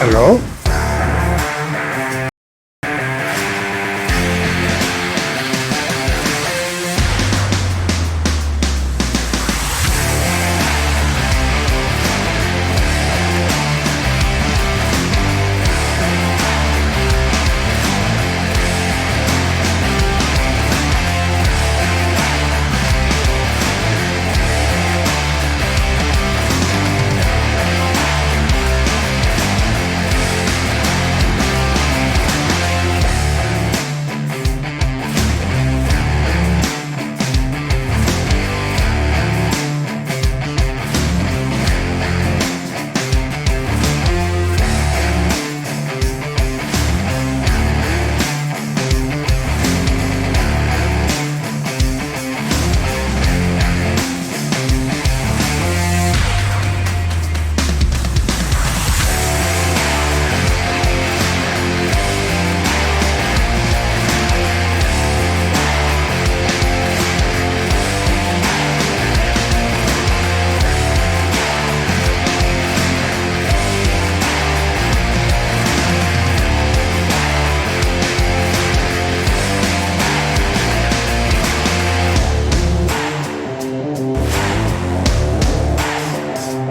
¿Aló?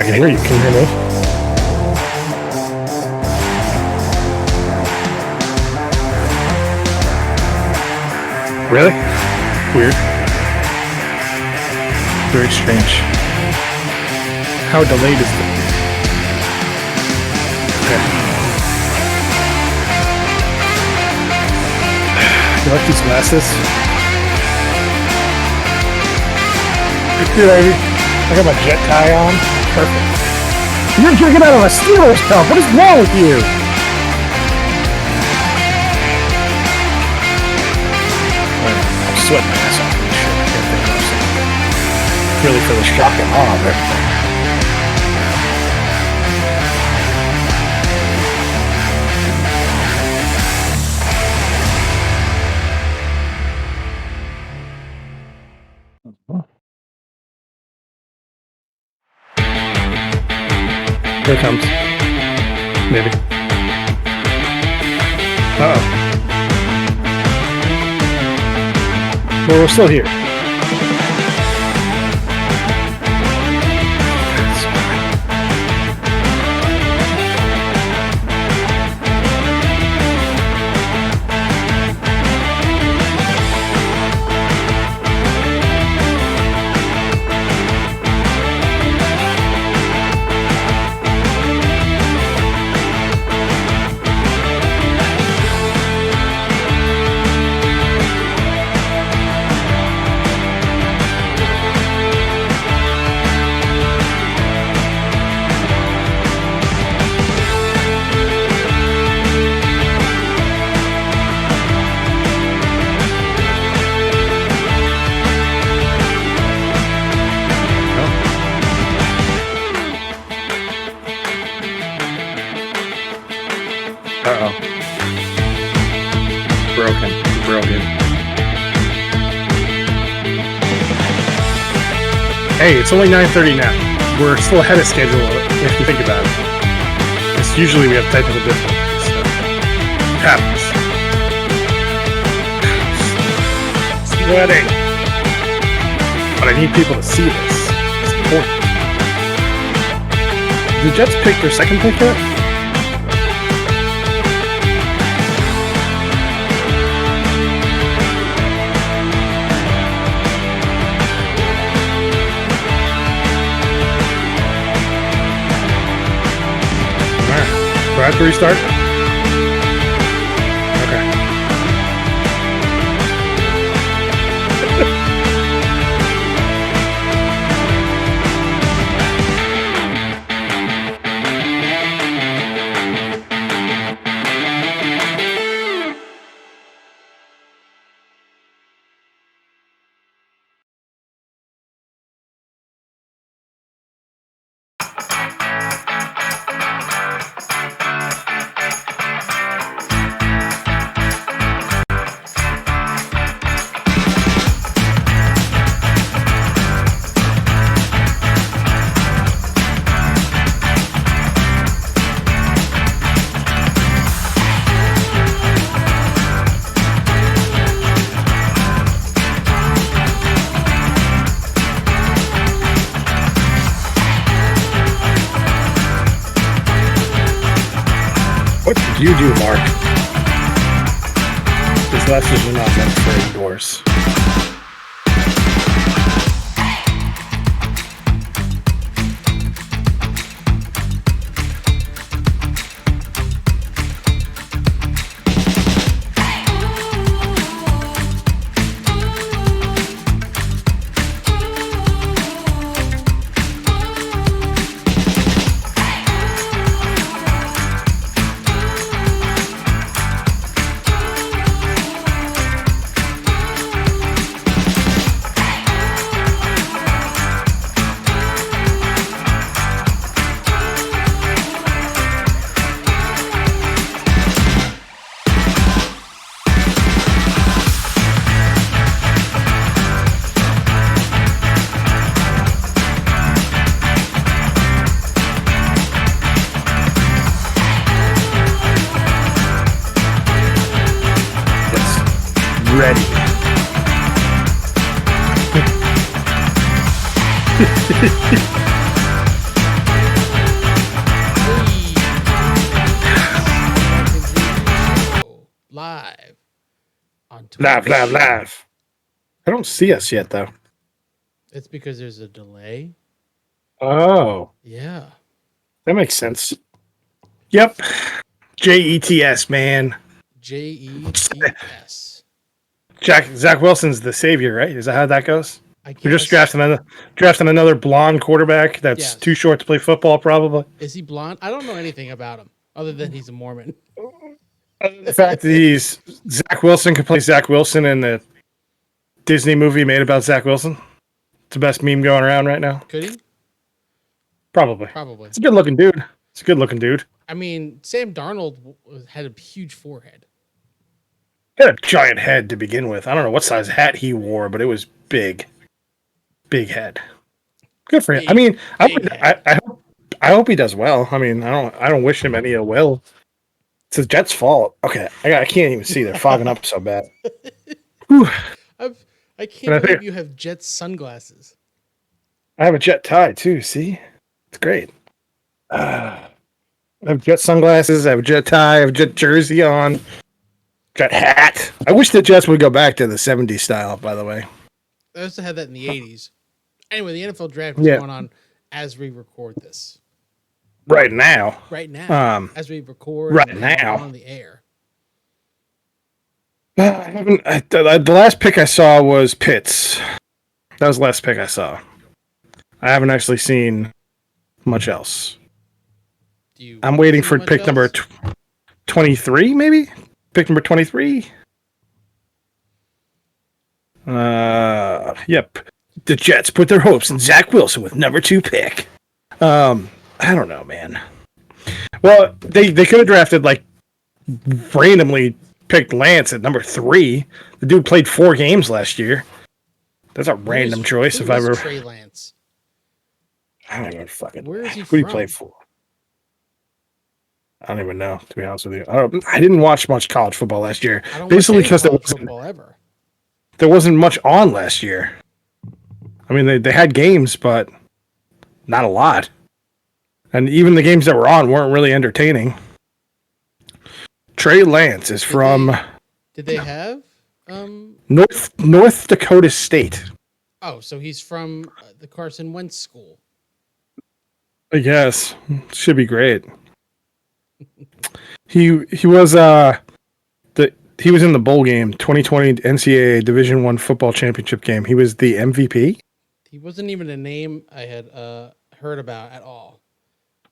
I can hear you. Can you hear me? Really? Weird. Very strange. How delayed is it? Okay. You like these glasses? Dude, I got my jet tie on. Perfect. You're drinking out of a Steelers cup. What is wrong with you? I'm sweating my ass off in this shit. I can't think of something. Really for the shock and awe of everything. Here it comes. Maybe. Uh-oh. Well, we're still here. Uh-oh. Broken. Hey, it's only 9:30 now. We're still ahead of schedule if you think about it. It's usually we have technical difficulties, so it happens. Sweating. But I need people to see this. It's important. Did the Jets pick their second pick yet? Do I have to restart? Okay. You do, Mark. These glasses are not meant for indoors. Ready. Live on Twitch. Live. I don't see us yet, though. It's because there's a delay. Oh, Yeah. that makes sense. Yep. JETS, man. JETS. Zach Wilson's the savior, right? Is that how that goes? I We're just guess. drafting another blonde quarterback that's Yes. too short to play football, probably. Is he blonde? I don't know anything about him other than he's a Mormon. The fact that Zach Wilson could play Zach Wilson in the Disney movie made about Zach Wilson. It's the best meme going around right now. Could he? Probably. Probably. It's a good looking dude. I mean, Sam Darnold had a huge forehead. He had a giant head to begin with. I don't know what size hat he wore, but it was big. Big head. Good for him. I mean, I hope he does well. I mean, I don't wish him any ill will. It's the Jets' fault. Okay, I can't even see. They're fogging up so bad. I can't believe you have Jets sunglasses. I have a Jet tie too. See, it's great. I have Jet sunglasses. I have a Jet tie. I have a Jet jersey on. Jet hat. I wish the Jets would go back to the '70s style. By the way, I also had that in the '80s. Anyway, the NFL draft is going on as we record this. Right now. As we record. Right now. On the air. I haven't. The last pick I saw was Pitts. That was the last pick I saw. I haven't actually seen much else. I'm waiting for pick number 23, maybe? Pick number 23? Yep. The Jets put their hopes in Zach Wilson with number 2 pick. I don't know, man. Well, they could have drafted, like, randomly picked Lance at number 3. The dude played 4 games last year. That's a random choice. If I were Trey Lance. I don't even fucking. Where is he Who do you play for? I don't even know, to be honest with you. I didn't watch much college football last year. Basically, because there wasn't much on last year. I mean, they had games, but not a lot. And even the games that were on weren't really entertaining. Trey Lance is from. Did they have North Dakota State? Oh, so he's from the Carson Wentz school. I guess should be great. He was he was in the bowl game 2020 NCAA Division I football championship game. He was the MVP. He wasn't even a name I had heard about at all.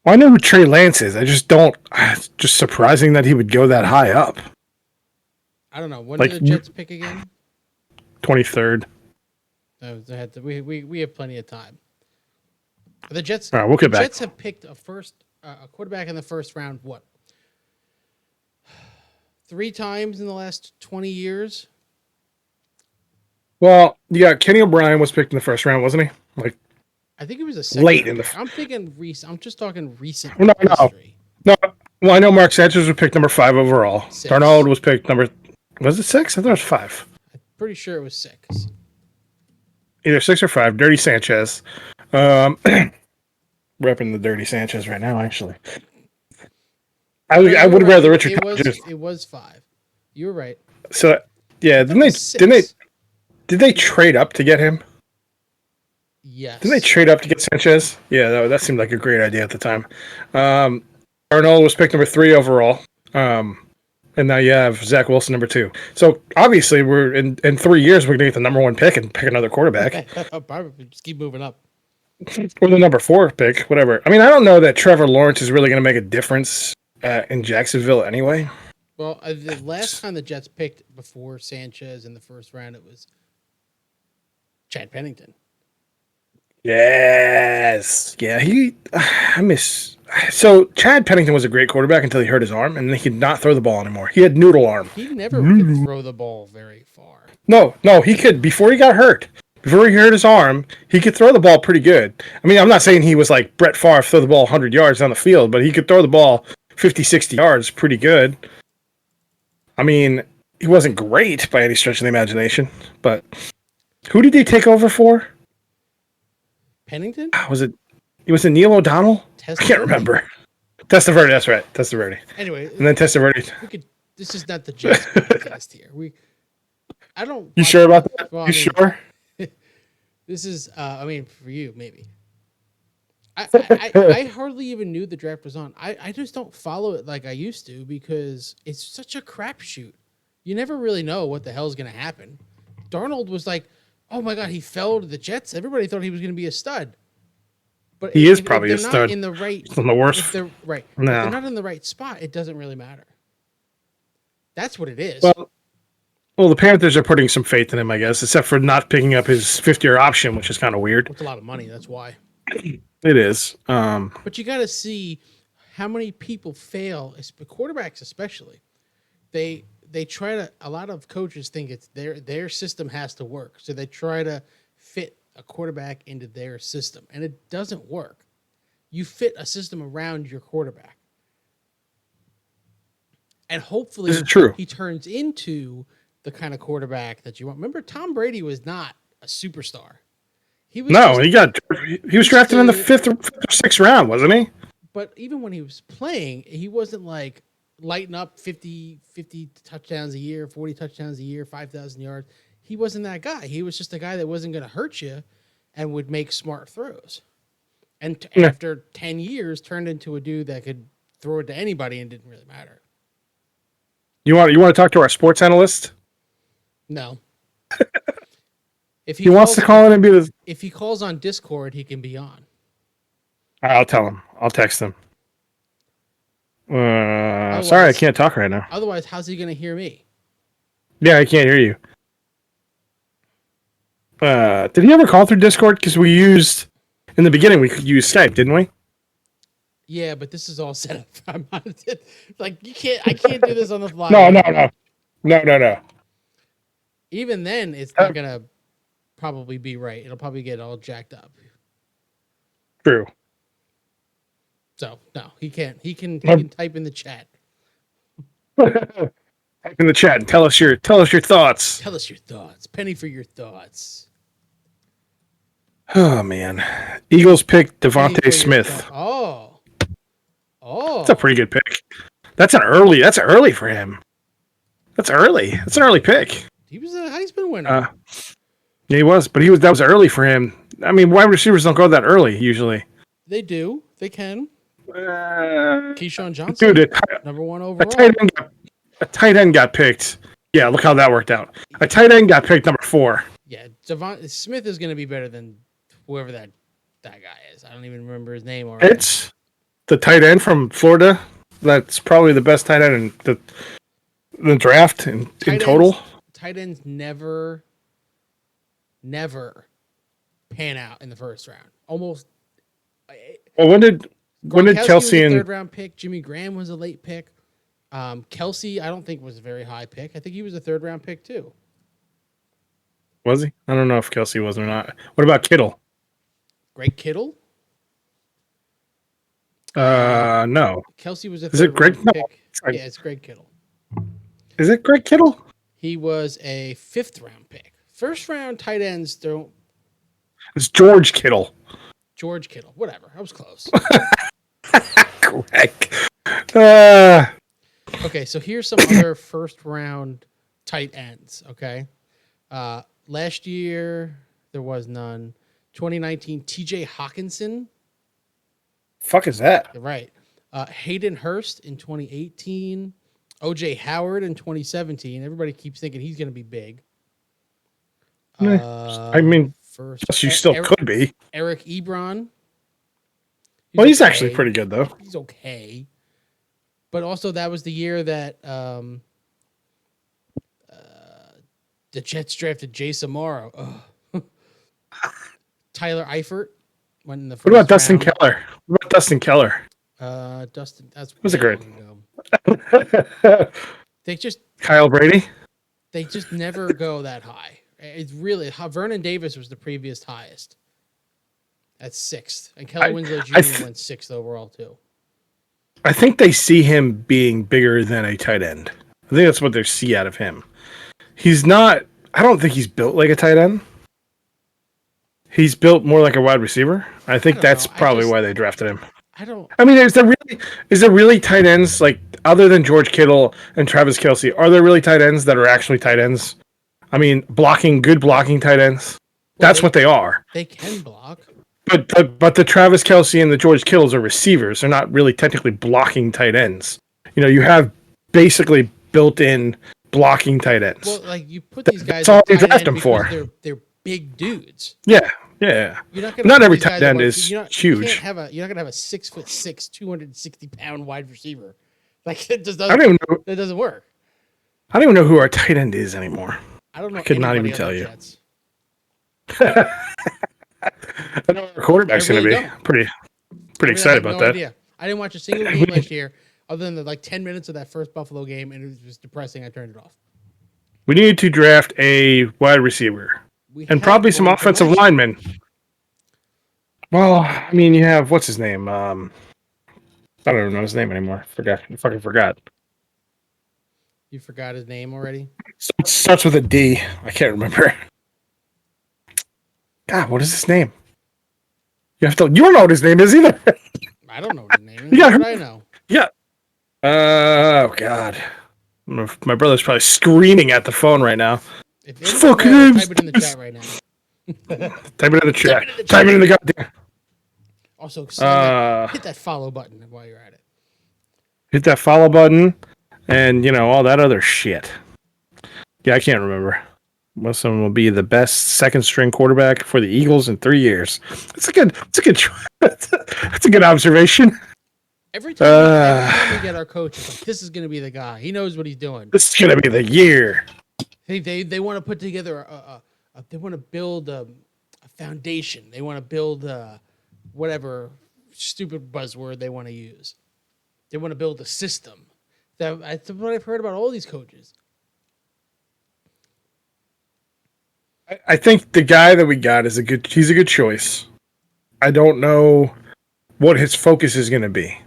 Well, I know who Trey Lance is. I just don't. It's just surprising that he would go that high up. I don't know. When did the Jets pick again? 23rd. We have plenty of time. The Jets. All right, we'll get back. Jets have picked a quarterback in the first round. What? 3 times in the last 20 years. Well, yeah, Kenny O'Brien was picked in the first round, wasn't he? Like, I think it was a second. Late in the. I'm thinking recent. I'm just talking recent. No. Well, I know Mark Sanchez was picked number 5 overall. 6. Darnold was picked number. Was it 6? I thought it was 5. I'm pretty sure it was 6. Either 6 or 5. Dirty Sanchez. Repping the Dirty Sanchez right now, actually. I would right. rather Richard Rodgers. It was 5. You were right. So yeah, did they trade up to get him? Yes. Didn't they trade up to get Sanchez? Yeah, that seemed like a great idea at the time. Arnold was picked number 3 overall. And now you have Zach Wilson number 2. So obviously we're in 3 years we're gonna get the number 1 pick and pick another quarterback. Just keep moving up. Or the number 4 pick, whatever. I mean, I don't know that Trevor Lawrence is really gonna make a difference in Jacksonville anyway. Well, the last time the Jets picked before Sanchez in the first round, it was Chad Pennington. Yes. Yeah, I miss. So Chad Pennington was a great quarterback until he hurt his arm, and then he could not throw the ball anymore. He had noodle arm. He never could throw the ball very far. No, he could. Before he got hurt, before he hurt his arm, he could throw the ball pretty good. I mean, I'm not saying he was like Brett Favre, throw the ball 100 yards down the field, but he could throw the ball 50, 60 yards pretty good. I mean, he wasn't great by any stretch of the imagination, but who did he take over for? Pennington? Was it Neil O'Donnell? I can't remember. Testaverde, that's right. Testaverde. Anyway, and then Testaverde. This is not the Jets podcast here. I don't. You sure about that? Well, sure? This is. I mean, for you, maybe. I hardly even knew the draft was on. I just don't follow it like I used to because it's such a crapshoot. You never really know what the hell's going to happen. Darnold was like, oh my God, he fell to the Jets. Everybody thought he was going to be a stud. But he is probably a stud. In the right, on the worst. If they're right. No. If they're not in the right spot, it doesn't really matter. That's what it is. Well, the Panthers are putting some faith in him, I guess, except for not picking up his 5th-year option, which is kind of weird. It's a lot of money. That's why. It is. But you got to see how many people fail, quarterbacks especially. They try to. A lot of coaches think it's their system has to work, so they try to fit a quarterback into their system, and it doesn't work. You fit a system around your quarterback, and hopefully, he turns into the kind of quarterback that you want. Remember, Tom Brady was not a superstar. He was drafted in the 5th or 6th round, wasn't he? But even when he was playing, he wasn't like lighting up 50 touchdowns a year, 40 touchdowns a year, 5,000 yards. He wasn't that guy. He was just a guy that wasn't going to hurt you and would make smart throws. And after 10 years, turned into a dude that could throw it to anybody and didn't really matter. You want to talk to our sports analyst? No. If he wants to call in and be the... If he calls on Discord, he can be on. I'll tell him. I'll text him. Sorry, I can't talk right now. Otherwise, how's he going to hear me? Yeah, I can't hear you. Did he ever call through Discord? Because in the beginning, we could use Skype, didn't we? Yeah, but this is all set up. I'm not, like, I can't do this on the fly. No. Even then, it's not going to probably be right. It'll probably get all jacked up. True. So no, he can't. He can type in the chat. Type in the chat and tell us your thoughts. Tell us your thoughts. Penny for your thoughts. Oh man, Eagles pick Devontae Smith. Oh, that's a pretty good pick. That's early for him. That's early. That's an early pick. He was a Heisman winner. Yeah, he was, but that was early for him. I mean, wide receivers don't go that early usually. They do. They can. Keyshawn Johnson, dude, number 1 overall. A tight end got picked. Yeah, look how that worked out. A tight end got picked number 4. Yeah, Smith is going to be better than whoever that guy is. I don't even remember his name already. It's the tight end from Florida. That's probably the best tight end in the draft in total. Tight ends never pan out in the first round. Almost. Well, when did Kelsey was a third round pick? Jimmy Graham was a late pick. Kelsey, I don't think was a very high pick. I think he was a third round pick too. Was he? I don't know if Kelsey was or not. What about Kittle? Greg Kittle? No. Kelsey was a third round pick. No. Yeah, it's Greg Kittle. Is it Greg Kittle? He was a 5th round pick. First round tight ends don't. It's George Kittle. George Kittle. Whatever. I was close. Greg. Okay, so here's some other first round tight ends. Okay, last year there was none. 2019, T.J. Hawkinson. Fuck is that? Right. Hayden Hurst in 2018. O.J. Howard in 2017. Everybody keeps thinking he's going to be big. I mean, first you still could be. Eric Ebron. He's actually pretty good though. He's okay. But also, that was the year that the Jets drafted Jay Samaro. Tyler Eifert went in the first What about round. Dustin Keller? What about Dustin Keller? Dustin, that was a great. They just Kyle Brady. They just never go that high. It's really Vernon Davis was the previous highest at 6th, and Keller Winslow Jr. went 6th overall too. I think they see him being bigger than a tight end. I think that's what they see out of him. He's not. I don't think he's built like a tight end. He's built more like a wide receiver. I think that's probably why they drafted him. I mean, is there really tight ends, like, other than George Kittle and Travis Kelce? Are there really tight ends that are actually tight ends? I mean, good blocking tight ends. That's what they are. They can block. But the Travis Kelce and the George Kittles are receivers. They're not really technically blocking tight ends. You have basically built-in blocking tight ends. Well, like, you put these guys. That's all you draft them for. They're big dudes. Yeah. Not every tight end is huge. You're not gonna have a 6'6", 260-pound wide receiver. Like, it just doesn't. It doesn't work. I don't even know who our tight end is anymore. I don't know. I could not even tell you. I know our quarterback's going to be pretty excited about that. Idea. I didn't watch a single game last year, other than the 10 minutes of that first Buffalo game, and it was depressing. I turned it off. We need to draft a wide receiver. And probably some offensive linemen. Well, I mean, you have, what's his name? I don't even know his name anymore. Fucking forgot. You forgot his name already? It starts with a D. I can't remember. God, what is his name? You don't know what his name is either. I don't know what his name is. Yeah, I know. Yeah. Oh, God. My brother's probably screaming at the phone right now. Type it in the chat right now. Type it in the chat. Type it in the goddamn. Also, hit that follow button while you're at it. Hit that follow button and, all that other shit. Yeah, I can't remember. Wilson will be the best second string quarterback for the Eagles in 3 years. That's a good observation. Every time we get our coach, it's like, this is going to be the guy. He knows what he's doing. This is going to be the year. They want to put together they want to build a foundation. They want to build whatever stupid buzzword they want to use. They want to build a system. That's what I've heard about all these coaches. I think the guy that we got he's a good choice. I don't know what his focus is going to be.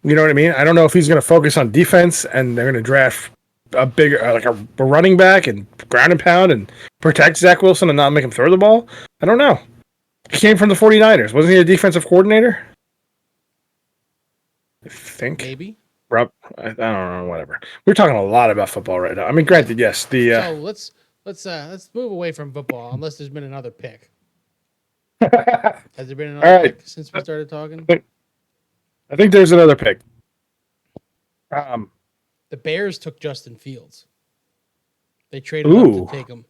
You know what I mean? I don't know if he's going to focus on defense and they're going to draft a bigger, like a running back and ground and pound and protect Zach Wilson and not make him throw the ball. I don't know. He came from the 49ers. Wasn't he a defensive coordinator? I think. Maybe. Rob, I don't know, whatever. We're talking a lot about football right now. I mean, granted, yes. So let's move away from football unless there's been another pick. Has there been another pick since we started talking? I think there's another pick. The Bears took Justin Fields. They traded up to take him.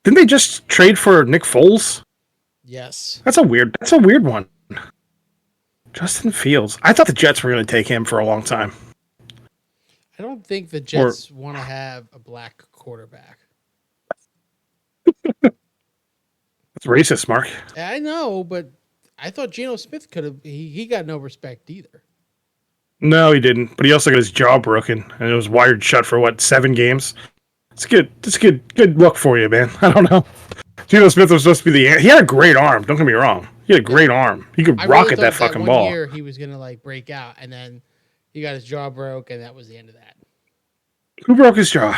Didn't they just trade for Nick Foles? Yes. That's a weird one. Justin Fields. I thought the Jets were going to take him for a long time. I don't think the Jets want to have a black quarterback. That's racist, Mark. I know, but I thought Geno Smith could have. He got no respect either. No, he didn't. But he also got his jaw broken, and it was wired shut for 7 games. It's good. It's good luck for you, man. I don't know. Geno Smith was supposed to be he had a great arm. Don't get me wrong. He had a great arm. He could rocket that fucking ball. One year he was gonna break out, and then he got his jaw broke, and that was the end of that. Who broke his jaw?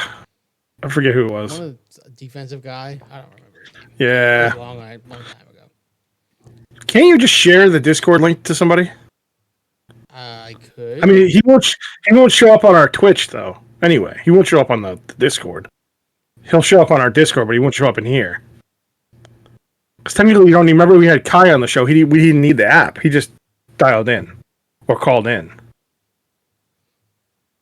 I forget who it was. A defensive guy. I don't remember his name. Yeah. Long time ago. Can't you just share the Discord link to somebody? I could. I mean, he won't show up on our Twitch though. Anyway, he won't show up on the Discord. He'll show up on our Discord, but he won't show up in here. Because technically, you don't even remember we had Kai on the show. We didn't need the app. He just dialed in or called in.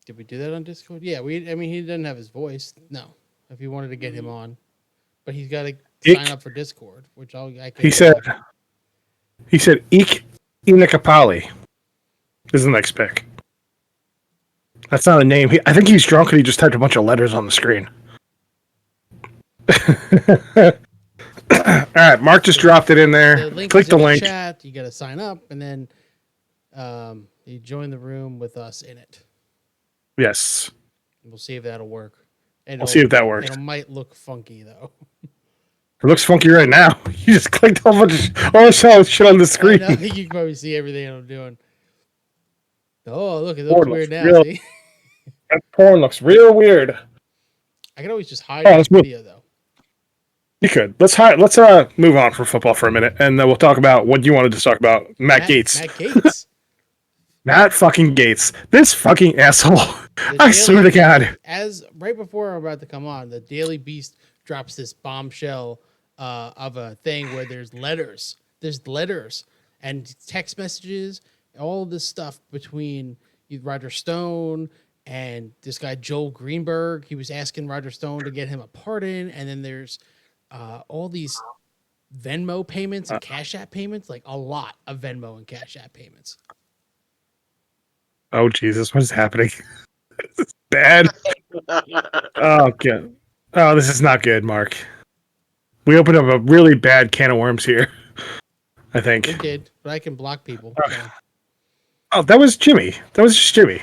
Did we do that on Discord? Yeah, I mean, he doesn't have his voice. No, if you wanted to get him on, but he's got to sign up for Discord, which I can. He said Ik Inakapali is the next pick. That's not a name. I think he's drunk and he just typed a bunch of letters on the screen. All right, Mark just dropped it in there. Click the link. Chat. You got to sign up, and then you join the room with us in it. Yes. We'll see if that'll work. We'll see if that works. It might look funky though. It looks funky right now. You just clicked all the shit on the screen. I think you can probably see everything I'm doing. Oh, look, it looks weird now. See? That porn looks real weird. I can always just hide this video though. You could. Let's move on from football for a minute, and then we'll talk about what you wanted to talk about. Matt Gaetz. Matt Gaetz. Matt fucking Gaetz. This fucking asshole. I swear to God. As right before I'm about to come on, the Daily Beast drops this bombshell of a thing where there's letters. There's letters and text messages, all this stuff between Roger Stone and this guy Joel Greenberg. He was asking Roger Stone to get him a pardon, and then there's all these Venmo payments and Cash App payments, like a lot of Venmo and Cash App payments. Oh, Jesus, what is happening? This is bad. Oh, God. Oh, this is not good, Mark. We opened up a really bad can of worms here, I think. We did, but I can block people. So. Oh, that was Jimmy. That was just Jimmy.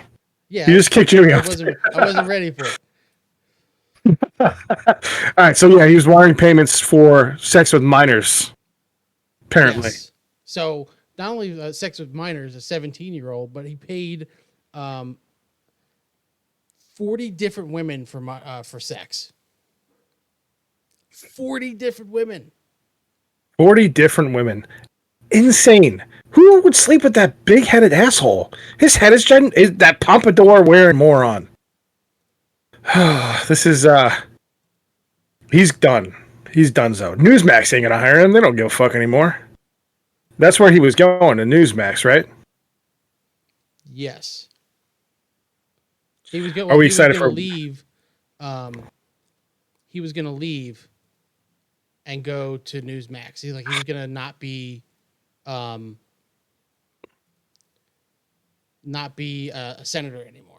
Yeah. You just kicked Jimmy off. I wasn't ready for it. All right, so yeah, he was wiring payments for sex with minors, apparently. Yes. So not only sex with minors, a 17-year-old, but he paid 40 different women for sex. 40 different women. 40 different women. Insane. Who would sleep with that big-headed asshole? His head is that pompadour-wearing moron. This is, he's done. He's donezo. Newsmax ain't gonna hire him. They don't give a fuck anymore. That's where he was going, to Newsmax, right? Yes. He was going. Are we excited for leave? He was gonna leave and go to Newsmax. He was gonna not be a senator anymore.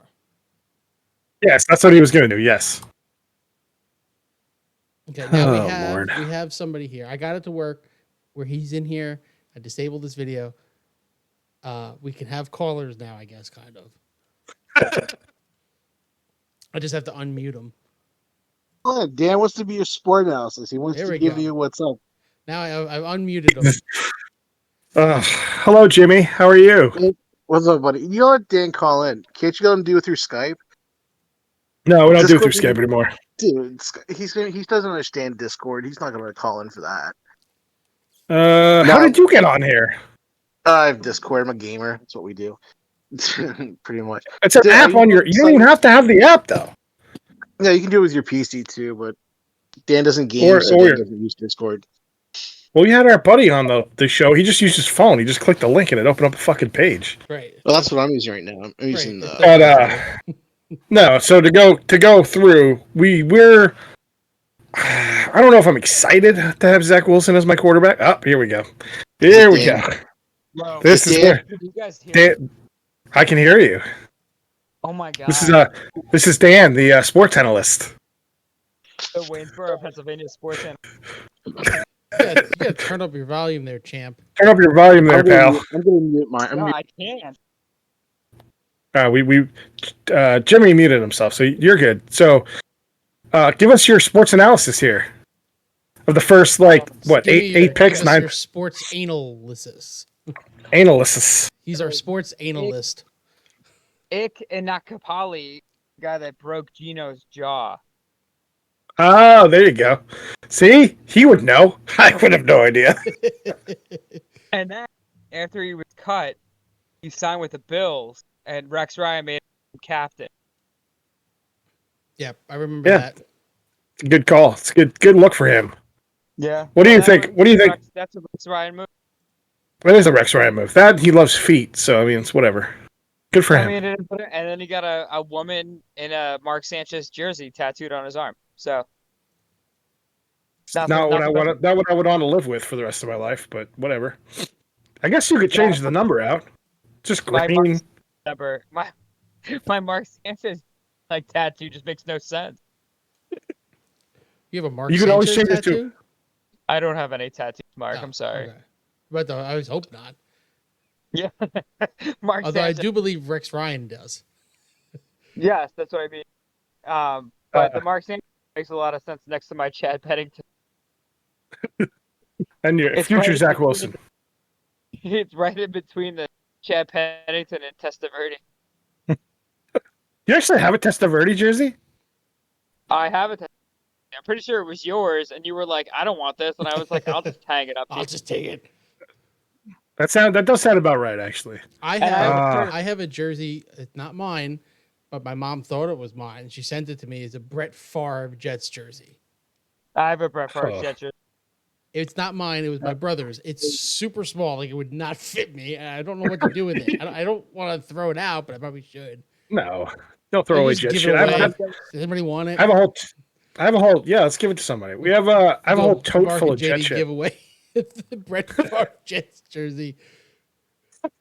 Yes, that's what he was going to do. Yes. Okay, now we have somebody here. I got it to work where he's in here. I disabled this video. We can have callers now, I guess, kind of. I just have to unmute him. Oh, Dan wants to be your sport analysis. He wants to give you what's up. Now I've unmuted him. Hello, Jimmy. How are you? Hey, what's up, buddy? You let Dan call in. Can't you let him do it through Skype? No, we don't do it through Skype anymore. Dude, he doesn't understand Discord. He's not going to call in for that. How did you get on here? I have Discord. I'm a gamer. That's what we do. Pretty much. It's an app on your... You don't even have to have the app, though. Yeah, you can do it with your PC, too, but Dan doesn't game, so Dan doesn't use Discord. Well, we had our buddy on the show. He just used his phone. He just clicked the link and it opened up a fucking page. Right. Well, that's what I'm using right now. I'm using the... But, no, so to go through, we're... I don't know if I'm excited to have Zach Wilson as my quarterback. Oh, here we go. Here we go. Bro, this is where... You guys hear me? I can hear you. Oh my god. This is Dan, the sports analyst. The Waynesboro, Pennsylvania sports analyst. You gotta turn up your volume there, champ. Turn up your volume there, pal. I'm going to mute mine. No, I can't. Jimmy muted himself, so you're good. So, give us your sports analysis here of the first, eight picks, 9. Your sports analysis. Analysis. He's our sports analyst. Ik Inakapali, the guy that broke Gino's jaw. Oh, there you go. See? He would know. I would have no idea. And then, after he was cut, he signed with the Bills. and Rex Ryan made him captain. Yeah, I remember that. It's a good call. It's a good look for him. Yeah. What do you think? What do you think? That's a Rex Ryan move. That is a Rex Ryan move. That he loves feet, so I mean it's whatever. Good for him. I mean, and then he got a woman in a Mark Sanchez jersey tattooed on his arm. So not what I want to live with for the rest of my life, but whatever. I guess you could change the number out. Just green. My Mark Sanchez tattoo just makes no sense. You have a Mark Sanchez always change tattoo? It to. I don't have any tattoos, Mark. I'm sorry. Okay. But I always hope not. Yeah. Mark Although Sanchez. I do believe Rex Ryan does. Yes, that's what I mean. But the Mark Sanchez makes a lot of sense next to my Chad Pennington. And your future Zach Wilson. It's right in between the Chad Pennington and Testaverde. You actually have a Testaverde jersey? I have a I'm pretty sure it was yours, and you were like, I don't want this. And I was like, I'll just hang it up. I'll just take it. That does sound about right, actually. I have a jersey. It's not mine, but my mom thought it was mine. She sent it to me. It's a Brett Favre Jets jersey. I have a Brett Favre Jets jersey. It's not mine. It was my brother's. It's super small. Like, it would not fit me. I don't know what to do with it. I don't want to throw it out, but I probably should. No. Don't throw away Jets shit. Does anybody want it? I have a whole. Yeah, let's give it to somebody. I have a whole tote full of Jet shit. Give away the Brett Favre Jets jersey.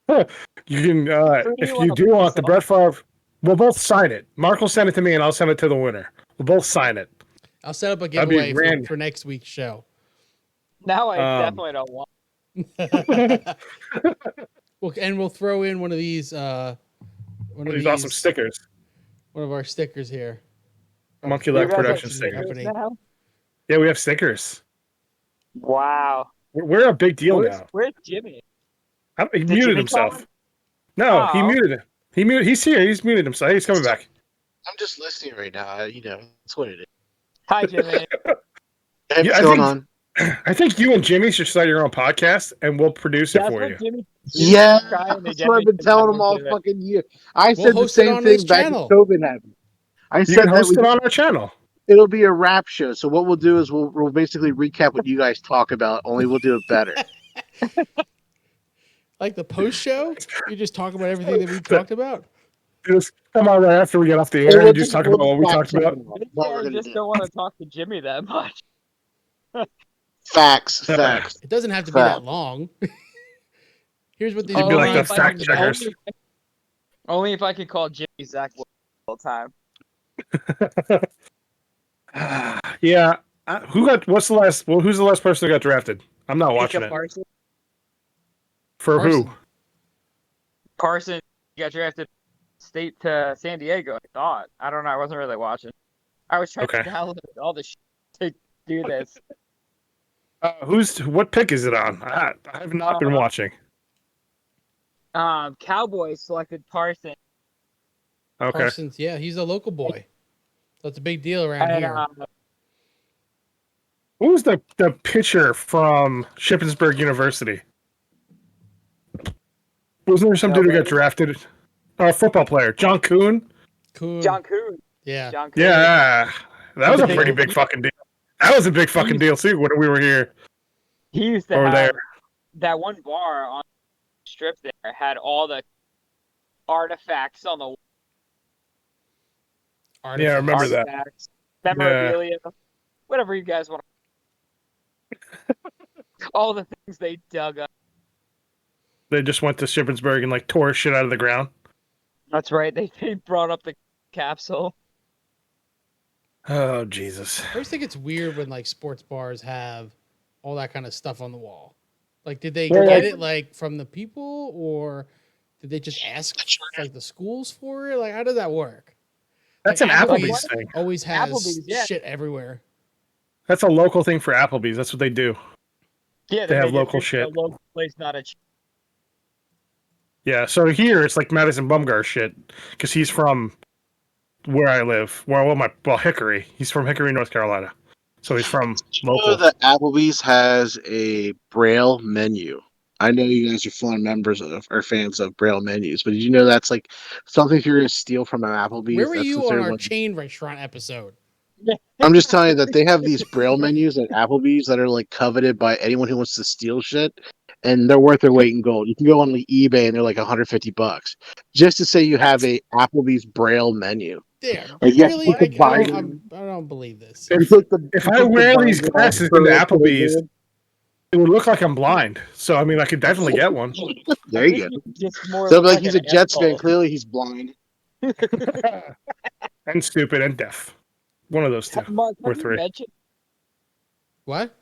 You can, if you do want the Brett Favre, we'll both sign it. Marc will send it to me, and I'll send it to the winner. We'll both sign it. I'll set up a giveaway for next week's show. Now I definitely don't want. We'll throw in one of these. One of these awesome stickers. One of our stickers here. Monkey Leg Production stickers. Yeah, we have stickers. Wow. We're a big deal now. Where's Jimmy? He muted himself. No, he muted it. He's here. He's muted himself. He's coming back. I'm just listening right now. That's what it is. Hi, Jimmy. Hey, what's going on? I think you and Jimmy should start your own podcast, and we'll produce it for you. Jimmy that's what I've been telling them all fucking year. I said the same thing back when COVID happened. I said that host it on our channel. It'll be a rap show. So what we'll do is we'll basically recap what you guys talk about. Only we'll do it better. Like the post show, you just talk about everything that we talked about. Just come on right after we get off the air and just talk about what we talked about. I just don't want to talk to Jimmy that much. Facts. It doesn't have to be that long. Here's what these be like the fact checkers. Only if I could call Jimmy Zach all the time. Yeah. Who's the last person that got drafted? I'm not watching it. Carson. For who? Carson got drafted state to San Diego, I thought. I don't know. I wasn't really watching. I was trying to download all the shit to do this. What pick is it on? I have not been watching. Cowboys selected Carson. Okay. Carson's, yeah, he's a local boy. That's a big deal around here. Who was the pitcher from Shippensburg University? Wasn't there some dude who got drafted? A football player, John Kuhn. John Kuhn. Yeah. John Kuhn. Yeah. That was a pretty big fucking deal. That was a big fucking deal too when we were here. He used to have that one bar on the strip there had all the artifacts on the wall. Yeah, I remember that. Memorabilia, whatever you guys want. All the things they dug up. They just went to Shippensburg and tore shit out of the ground. That's right. They brought up the capsule. Oh, Jesus. I always think it's weird when sports bars have all that kind of stuff on the wall. Did they get it from the people, or did they just ask the schools for it? How does that work? That's an Applebee's thing. Always has shit everywhere. That's a local thing for Applebee's. That's what they do. Yeah, they have local shit. A local place, not a. Yeah, so here it's like Madison Bumgar shit because he's from where I live. Hickory. He's from Hickory, North Carolina. So he's from local. The Applebee's has a Braille menu. I know you guys are fond members of or fans of Braille menus, but did you know that's like something if you're going to steal from an Applebee's? Where were that's you on our chain restaurant episode? I'm just telling you that they have these Braille menus at Applebee's that are like coveted by anyone who wants to steal shit, and they're worth their weight in gold. You can go on like eBay and they're like $150 just to say you have a Applebee's Braille menu. Damn, like, really? I don't believe this. If I wear these glasses into Applebee's, it would look like I'm blind. So I mean, I could definitely get one. There you go. So like he's a Jets fan. Clearly, he's blind and stupid and deaf. One of those two or three. What?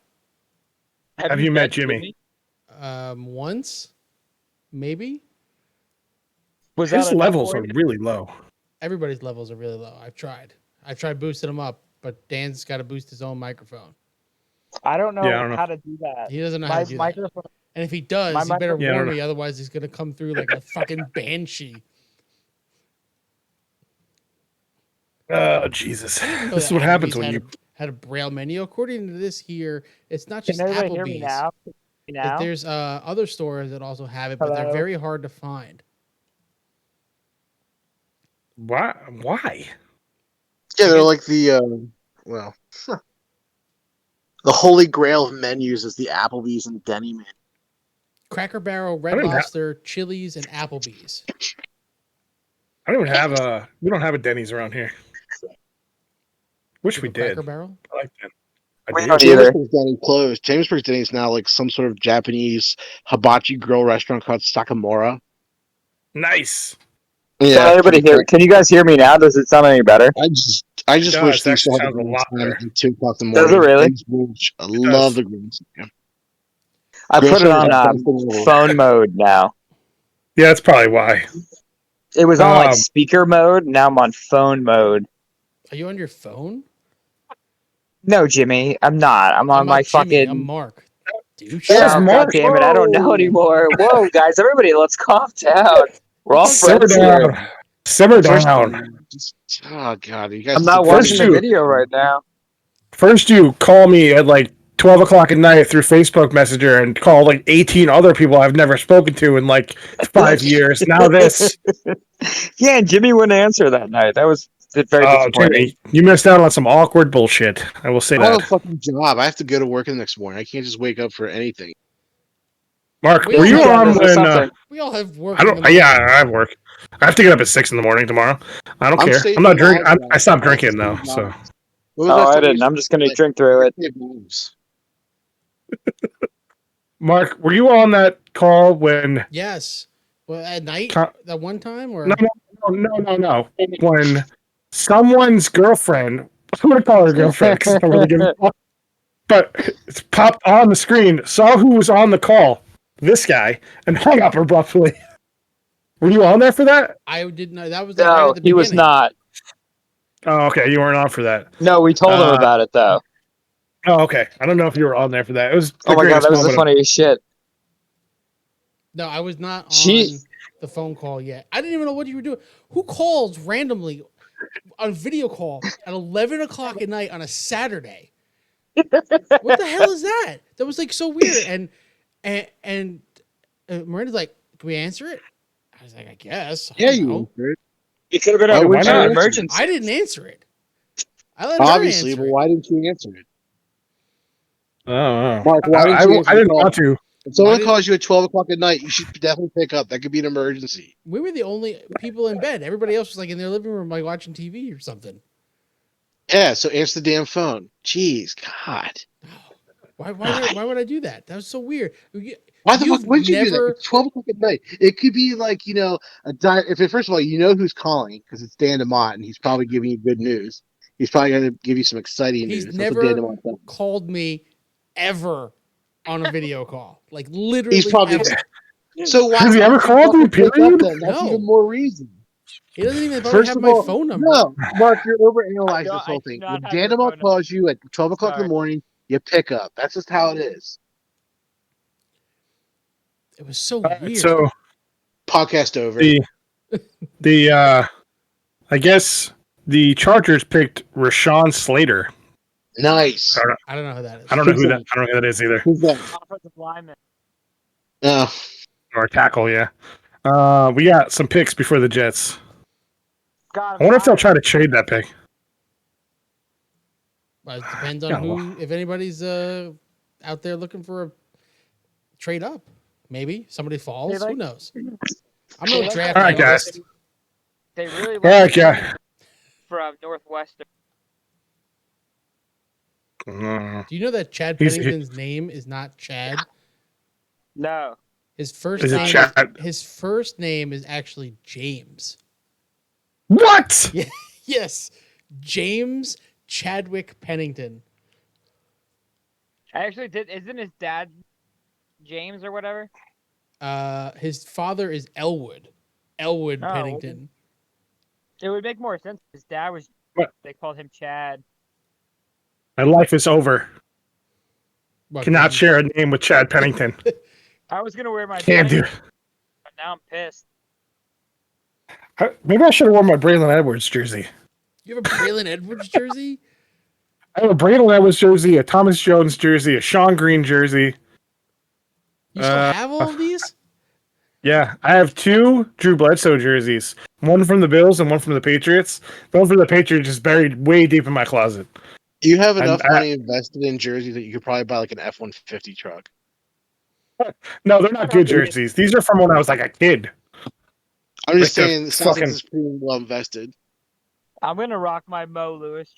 Have you met Jimmy? Once, maybe. His levels are really low. Everybody's levels are really low. I've tried boosting them up, but Dan's got to boost his own microphone. I don't know how to do that. He doesn't know how to do that. And if he does, he better warn me. Otherwise, he's gonna come through like a fucking banshee. Oh Jesus! This is what happens when you had a Braille menu. According to this here, it's not just Can Applebee's. Hear me now? There's other stores that also have it, but they're very hard to find. Why? Yeah, they're like the the holy grail of menus is the Applebee's and Denny menu. Cracker Barrel, Red Lobster, Chili's, and Applebee's. I don't even have we don't have a Denny's around here. Wish we did. Cracker Barrel? I like that. Jamesburg's Denny closed. Jamesburg's Denny is now like some sort of Japanese hibachi grill restaurant called Sakamura. Nice. Yeah. Can anybody hear? Can you guys hear me now? Does it sound any better? I just wish these sounds a lot better. At 2:00 in the morning. Does it really? I love the greens. I put it on phone mode now. Yeah, that's probably why. It was on like speaker mode. Now I'm on phone mode. Are you on your phone? No, Jimmy, I'm not. I'm on my fucking. I'm Mark. Dude, God damn it! I don't know anymore. Whoa, guys, everybody, let's calm down. We're all friends here. Simmer down. Oh God, you guys! I'm not watching the video right now. First, you call me at like 12 o'clock at night through Facebook Messenger and call like 18 other people I've never spoken to in like 5 years. Now this. Yeah, and Jimmy wouldn't answer that night. That was very disappointing. Jimmy, you missed out on some awkward bullshit. I will say that. I have a fucking job. I have to go to work the next morning. I can't just wake up for anything. Mark, were you on when? We all have work. Yeah, I have work. I have to get up at 6 in the morning tomorrow. I don't care. I'm not drinking. I stopped drinking though. So. I didn't. I'm just gonna drink through it. Mark, were you on that call when? Yes. Well, at night, that one time, or no. When someone's girlfriend, I'm gonna call her girlfriend, but it's popped on the screen, saw who was on the call, this guy, and hung up abruptly. Were you on there for that? I didn't know. That was no, right at the he was not. Oh, okay. You weren't on for that. No, we told him about it though. Oh, okay. I don't know if you were on there for that. It was. Oh my God, that was the funniest shit. No, I was not on the phone call yet. I didn't even know what you were doing. Who calls randomly on video call at 11 o'clock at night on a Saturday? What the hell is that? That was like so weird. And Miranda's like, "Can we answer it?" I was like, "I guess." You. It could have been an emergency. I didn't answer it. I let Obviously, her answer but why didn't you answer it? Oh, Mark, why didn't I didn't want to. If someone calls you at 12 o'clock at night, you should definitely pick up. That could be an emergency. We were the only people in bed. Everybody else was like in their living room, like watching TV or something. Yeah, so answer the damn phone. Jeez, God. Why would I do that? That was so weird. Why the fuck would you do that? It's 12 o'clock at night. It could be like, first of all, you know who's calling because it's Dan DeMont and he's probably giving you good news. He's probably going to give you some exciting news. He's never called me ever on a video call. Like literally. He's probably So why has he ever called me? Period. That's even more reason. He doesn't even have my phone number. No, Mark, you're overanalyzing this whole thing. If Dan DeMont calls you at 12 o'clock in the morning, you pick up. That's just how it is. It was so weird. So, podcast over. I guess the Chargers picked Rashawn Slater. Nice. I don't know who that is. I don't know who that is either. Who's that? Offensive lineman. No. Or tackle, yeah. We got some picks before the Jets. God, I wonder if they'll try to trade that pick. Well, it depends on who, if anybody's out there looking for a trade up. Maybe somebody falls. Who knows? I'm no draft analyst. They really like from Northwestern. Do you know that Chad Pennington's name is not Chad? No. His first name is actually James. What? Yes, James Chadwick Pennington. I actually did. Isn't his dad James or whatever? His father is Elwood Pennington. It would make more sense. His dad was. What? They called him Chad. My life is over. Cannot share a name with Chad Pennington. I was gonna wear my. Can't do. But now I'm pissed. Maybe I should have worn my Braylon Edwards jersey. You have a Braylon Edwards jersey? I have a Braylon Edwards jersey, a Thomas Jones jersey, a Sean Green jersey. You still have all of these? Yeah, I have 2 Drew Bledsoe jerseys. One from the Bills and one from the Patriots. The one from the Patriots is buried way deep in my closet. You have enough money invested in jerseys that you could probably buy like an F-150 truck. No, they're not good jerseys. These are from when I was like a kid. I'm just saying, the Celtics is pretty well invested. I'm gonna rock my Mo Lewis.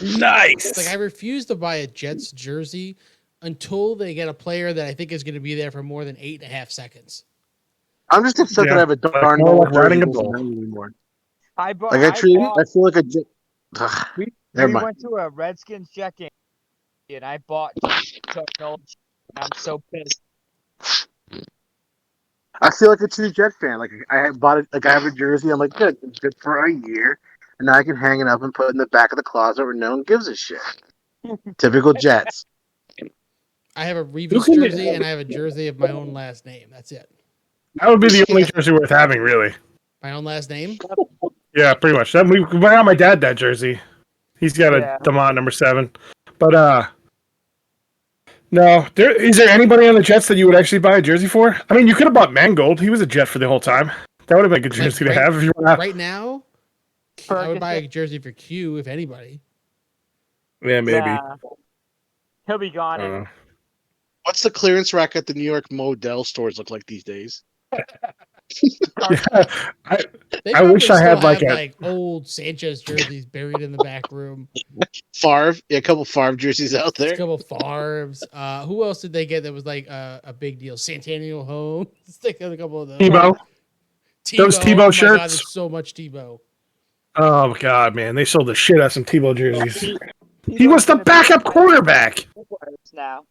Nice. It's like I refuse to buy a Jets jersey until they get a player that I think is going to be there for more than 8.5 seconds. I'm just upset that I have a darn riding a bull anymore. I feel like a Jet. We went to a Redskins check-in, and I bought Chuck Nolan. I'm so pissed. I feel like a true Jet fan. Like I bought it. Like I have a jersey. I'm like, good. It's good for a year, and now I can hang it up and put it in the back of the closet where no one gives a shit. Typical Jets. I have a Revis jersey, and I have a jersey of my own last name. That's it. That would be the only jersey worth having, really. My own last name? Yeah, pretty much. We got my dad that jersey. He's got a Demont number 7. But no, is there anybody on the Jets that you would actually buy a jersey for? I mean, you could have bought Mangold. He was a Jet for the whole time. That would have been a good jersey to have if you want. Right now, I would buy a jersey for Q if anybody. Yeah, maybe. Yeah. He'll be gone. What's the clearance rack at the New York Modell stores look like these days? Yeah, I wish I had like old Sanchez jerseys buried in the back room. Favre, a couple Favre jerseys out there. A couple Favres. Who else did they get that was like a big deal? Santanio Holmes. They got a couple of those. Tebow. Those Tebow shirts. God, there's so much Tebow. Oh my God, man! They sold the shit out of some Tebow jerseys. He was the backup quarterback. Now.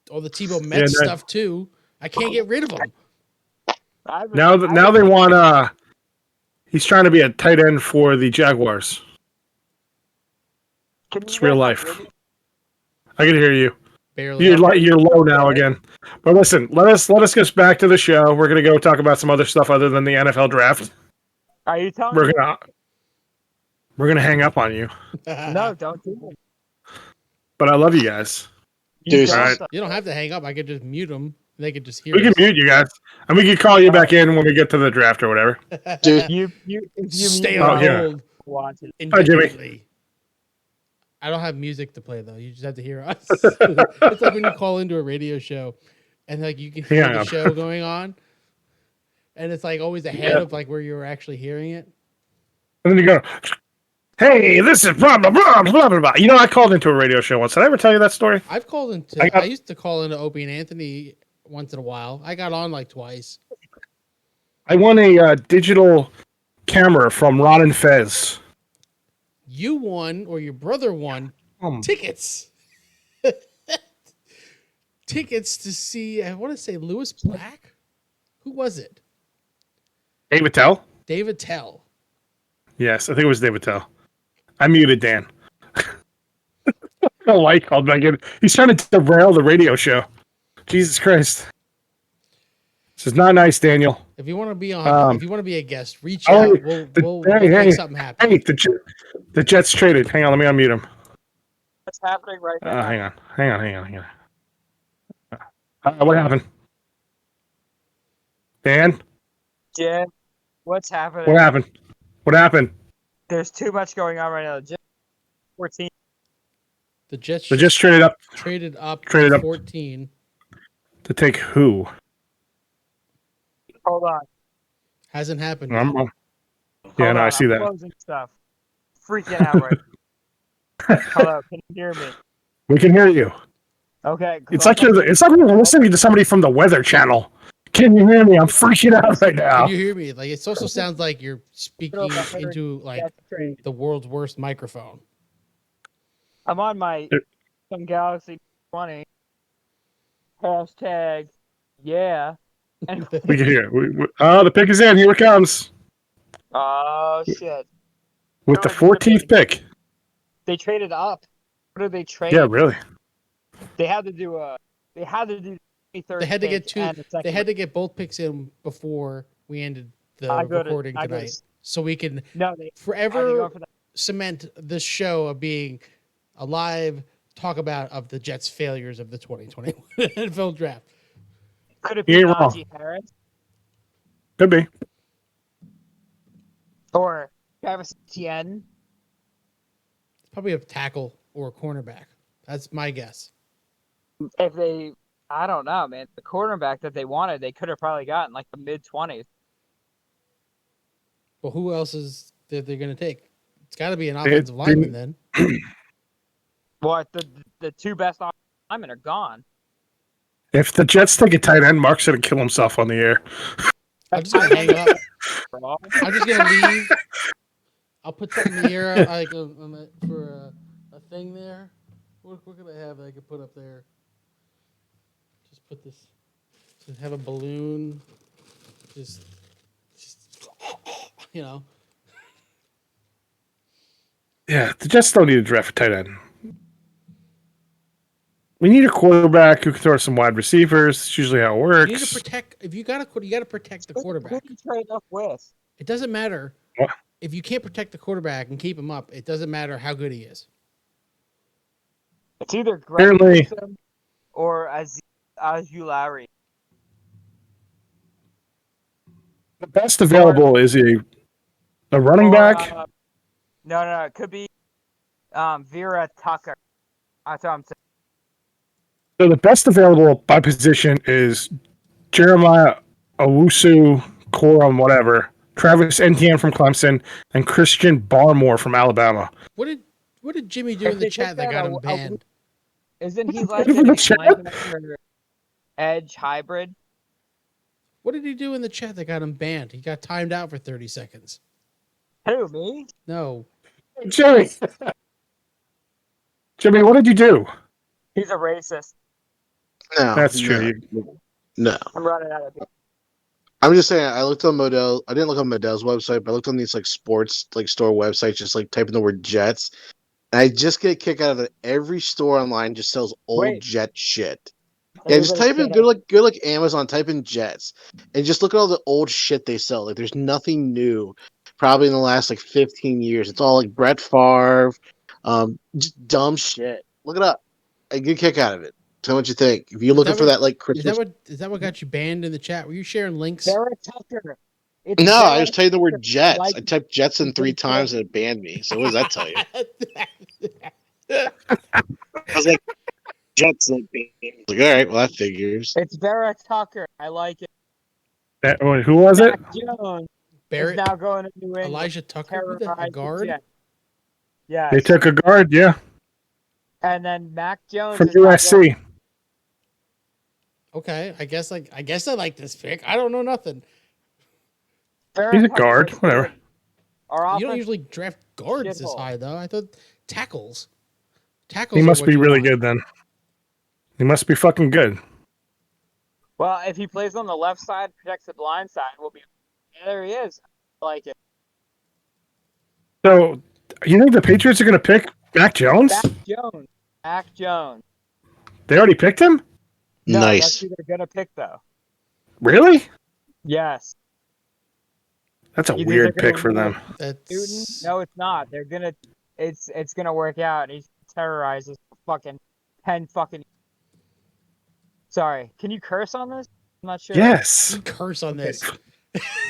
All the Tebow Mets stuff too. I can't get rid of them. Now they want he's trying to be a tight end for the Jaguars. It's real life. I can hear you. Barely. You're low now again. But listen, let us get back to the show. We're gonna go talk about some other stuff other than the NFL draft. Are you telling me? We're gonna hang up on you. No, don't do it. But I love you guys. You don't have to hang up. I could just mute them. They could just hear. We can mute you guys, and we can call you back in when we get to the draft or whatever. Dude, you stay on hold. Watch it. Hi, Jimmy. I don't have music to play though. You just have to hear us. It's like when you call into a radio show, and like you can hear the show going on, and it's like always ahead of like where you were actually hearing it. And then you go, "Hey, this is blah blah blah blah blah blah." You know, I called into a radio show once. Did I ever tell you that story? I've called into. I used to call into Opie and Anthony once in a while. I got on like twice. I won a digital camera from Ron and Fez. You won, or your brother won, tickets. Tickets to see, I want to say Lewis Black? Who was it? David Tell? David Tell. Yes, I think it was David Tell. I muted Dan. No light called back in. He's trying to derail the radio show. Jesus Christ. This is not nice, Daniel. If you want to be on, if you want to be a guest, reach out. We'll make something happen. Hey, the Jets traded. Hang on, let me unmute him. What's happening right now? Hang on. What happened? Dan? Yeah. What's happening? What happened? What happened? There's too much going on right now. Just 14. The Jets They just traded up. Traded up Traded to up 14. to take who? Hold on. Hasn't happened Yeah, Hold no, I on. see I'm that. closing stuff. Freaking out right now. Hello, can you hear me? We can hear you. Okay. It's like you're listening to somebody from the Weather Channel. Can you hear me? I'm freaking out right now. Can you hear me? Like it also sounds like you're speaking into like the world's worst microphone. I'm on my Samsung Galaxy 20. Hashtag yeah. And We can hear it. Oh, the pick is in. Here it comes. oh shit. With the 14th pick. They traded up. What did they trade? Yeah, really. They had to do a. They had to do. They had to get two. They had to get both picks in before we ended the recording tonight, so we can forever cement this show of being a live talk about of the Jets' failures of the 2021 NFL draft. Could it be Najee Harris? Could be. Or Travis Etienne? Probably a tackle or a cornerback. That's my guess. If they, I don't know, man. The cornerback that they wanted, they could have probably gotten like the mid-20s. Well, who else is that they're going to take? It's got to be an offensive lineman then. What? The two best offensive linemen are gone. If the Jets take a tight end, Marc's going to kill himself on the air. I'm just going to hang up. I'm just going to leave. I'll put something in the air like for a thing there. What can I have that I could put up there? Just put this. Just have a balloon. Just you know. Yeah, the Jets don't need to draft a tight end. We need a quarterback who can throw some wide receivers. It's usually how it works. You need to protect. If you got to protect the quarterback. Who can trade up with? It doesn't matter. What? If you can't protect the quarterback and keep him up, it doesn't matter how good he is. It's either Greg Newsome or Azulari. The best available is a running back. No. It could be Vera Tucker. That's what I'm saying. So the best available by position is Jeremiah Owusu, Corum, whatever, Travis Etienne from Clemson, and Christian Barmore from Alabama. What did Jimmy do in the chat that got him banned? Isn't he like an edge hybrid? What did he do in the chat that got him banned? He got timed out for 30 seconds. Who, me? No. Jimmy, what did you do? He's a racist. No, that's true. No, I'm running out of people. I'm just saying. I looked on Modell. I didn't look on Modell's website, but I looked on these like sports like store websites, just like typing the word Jets. And I just get a kick out of it. Every store online just sells old Jet shit. Yeah, just type in go like Amazon, type in Jets, and just look at all the old shit they sell. Like there's nothing new, probably in the last like 15 years. It's all like Brett Favre, just dumb shit. Look it up. I get a kick out of it. Tell me what you think. If you're looking for that like Christmas, is that what got you banned in the chat? Were you sharing links? Sarah Tucker. No, I was typing the word Jets. I typed Jetson 3 times and it banned me. So what does that tell you? I was like, Jetson. Like, all right, well that figures. It's Vera Tucker. I like it. Who was it? Jones. Barrett. Is now going to New England. Elijah Tucker, a guard. Yeah. They took a guard. Yeah. And then Mac Jones from USC. Okay, I guess I like this pick. I don't know nothing. He's a guard, whatever. You don't usually draft guards this high, though. I thought tackles. He must be really good then. He must be fucking good. Well, if he plays on the left side, protects the blind side, we'll be. Yeah, there he is. I like it. So, you think the Patriots are going to pick Mac Jones? Mac Jones. They already picked him? No, nice. That's who they're gonna pick, though. Really? Yes. That's a weird pick for them. No, it's not. They're gonna. It's gonna work out. He's terrorizes fucking 10 fucking. Sorry, can you curse on this? I'm not sure. Yes. You curse on this.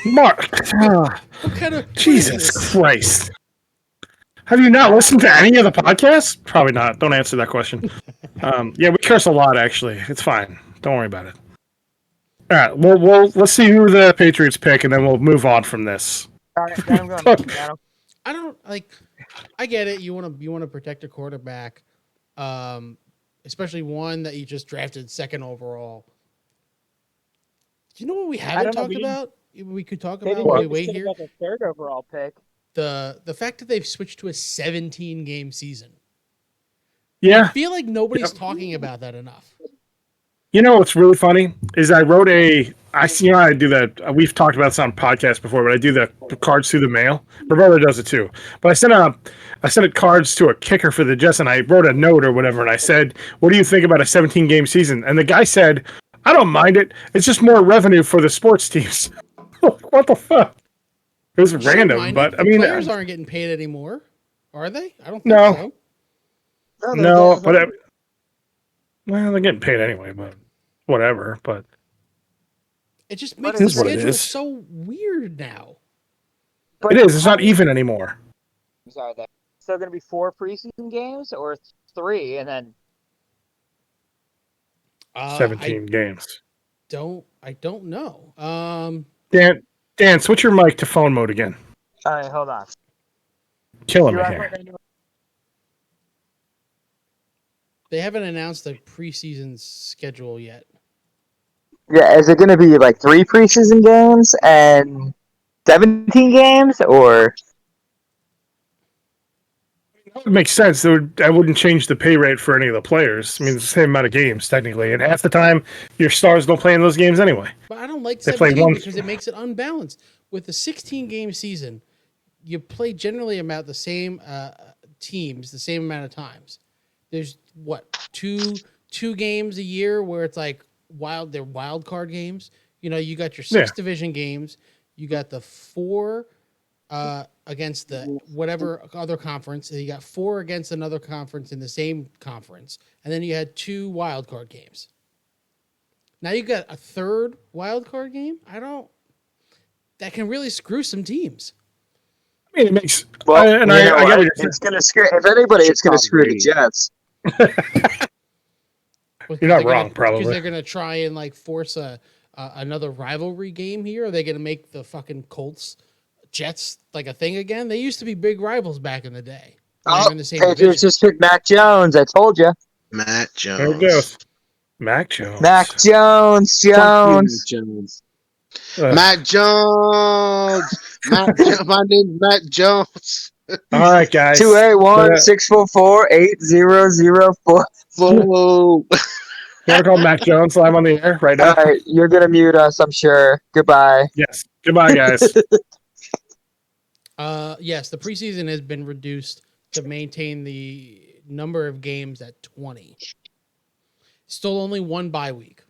Mark. What kind of Jesus Christ. Have you not listened to any of the podcasts? Probably not. Don't answer that question. Yeah, we curse a lot, actually. It's fine. Don't worry about it. All right, we'll let's see who the Patriots pick, and then we'll move on from this. All right, then I'm going Seattle. I don't like. I get it. You want to protect a quarterback, especially one that you just drafted second overall. Do you know what we haven't talked about? We could talk about while we wait here. The third overall pick. The fact that they've switched to a 17-game season. Yeah, I feel like nobody's talking about that enough. You know what's really funny is I wrote I do that. We've talked about this on podcasts before, but I do the cards through the mail. My brother does it too. But I sent cards to a kicker for the Jets, and I wrote a note or whatever, and I said, "What do you think about a 17-game season?" And the guy said, "I don't mind it. It's just more revenue for the sports teams." What the fuck? It was random, but I mean, players aren't getting paid anymore, are they? I don't think so. No, but well, they're getting paid anyway, but whatever. But it just makes the schedule so weird now. But it is. It's not even anymore. Sorry, that's still going to be 4 preseason games or 3, and then 17 games. I don't know. Dan, switch your mic to phone mode again. All right, hold on. Killing me here. They haven't announced the preseason schedule yet. Yeah, is it going to be like 3 preseason games and 17 games, or? That would make sense. I wouldn't change the pay rate for any of the players. I mean, it's the same amount of games, technically. And half the time, your stars don't play in those games anyway. But I don't like 17 because it makes it unbalanced. With the 16-game season, you play generally about the same teams, the same amount of times. There's, two games a year where it's like they're wild card games. You know, you got your 6 division games. You got the 4 against the whatever other conference, and you got 4 against another conference in the same conference, and then you had 2 wild card games. Now you got a 3rd wild card game. That can really screw some teams. I mean, it makes it's going to screw. If anybody, it's going to screw the Jets. You're not wrong, probably. Because they're going to try and force another rivalry game here. Are they going to make the fucking Colts Jets a thing again? They used to be big rivals back in the day. Patriots just picked Mac Jones. I told you. Matt Jones. There it goes. Mac Jones. Mac Jones. Matt Jones. My name's Matt Jones. All right, guys. 281-644-8004. Whoa. You want to call Mac Jones live on the air right now? All right, you're going to mute us, I'm sure. Goodbye. Yes. Goodbye, guys. Yes, the preseason has been reduced to maintain the number of games at 20. Still only 1 bye week.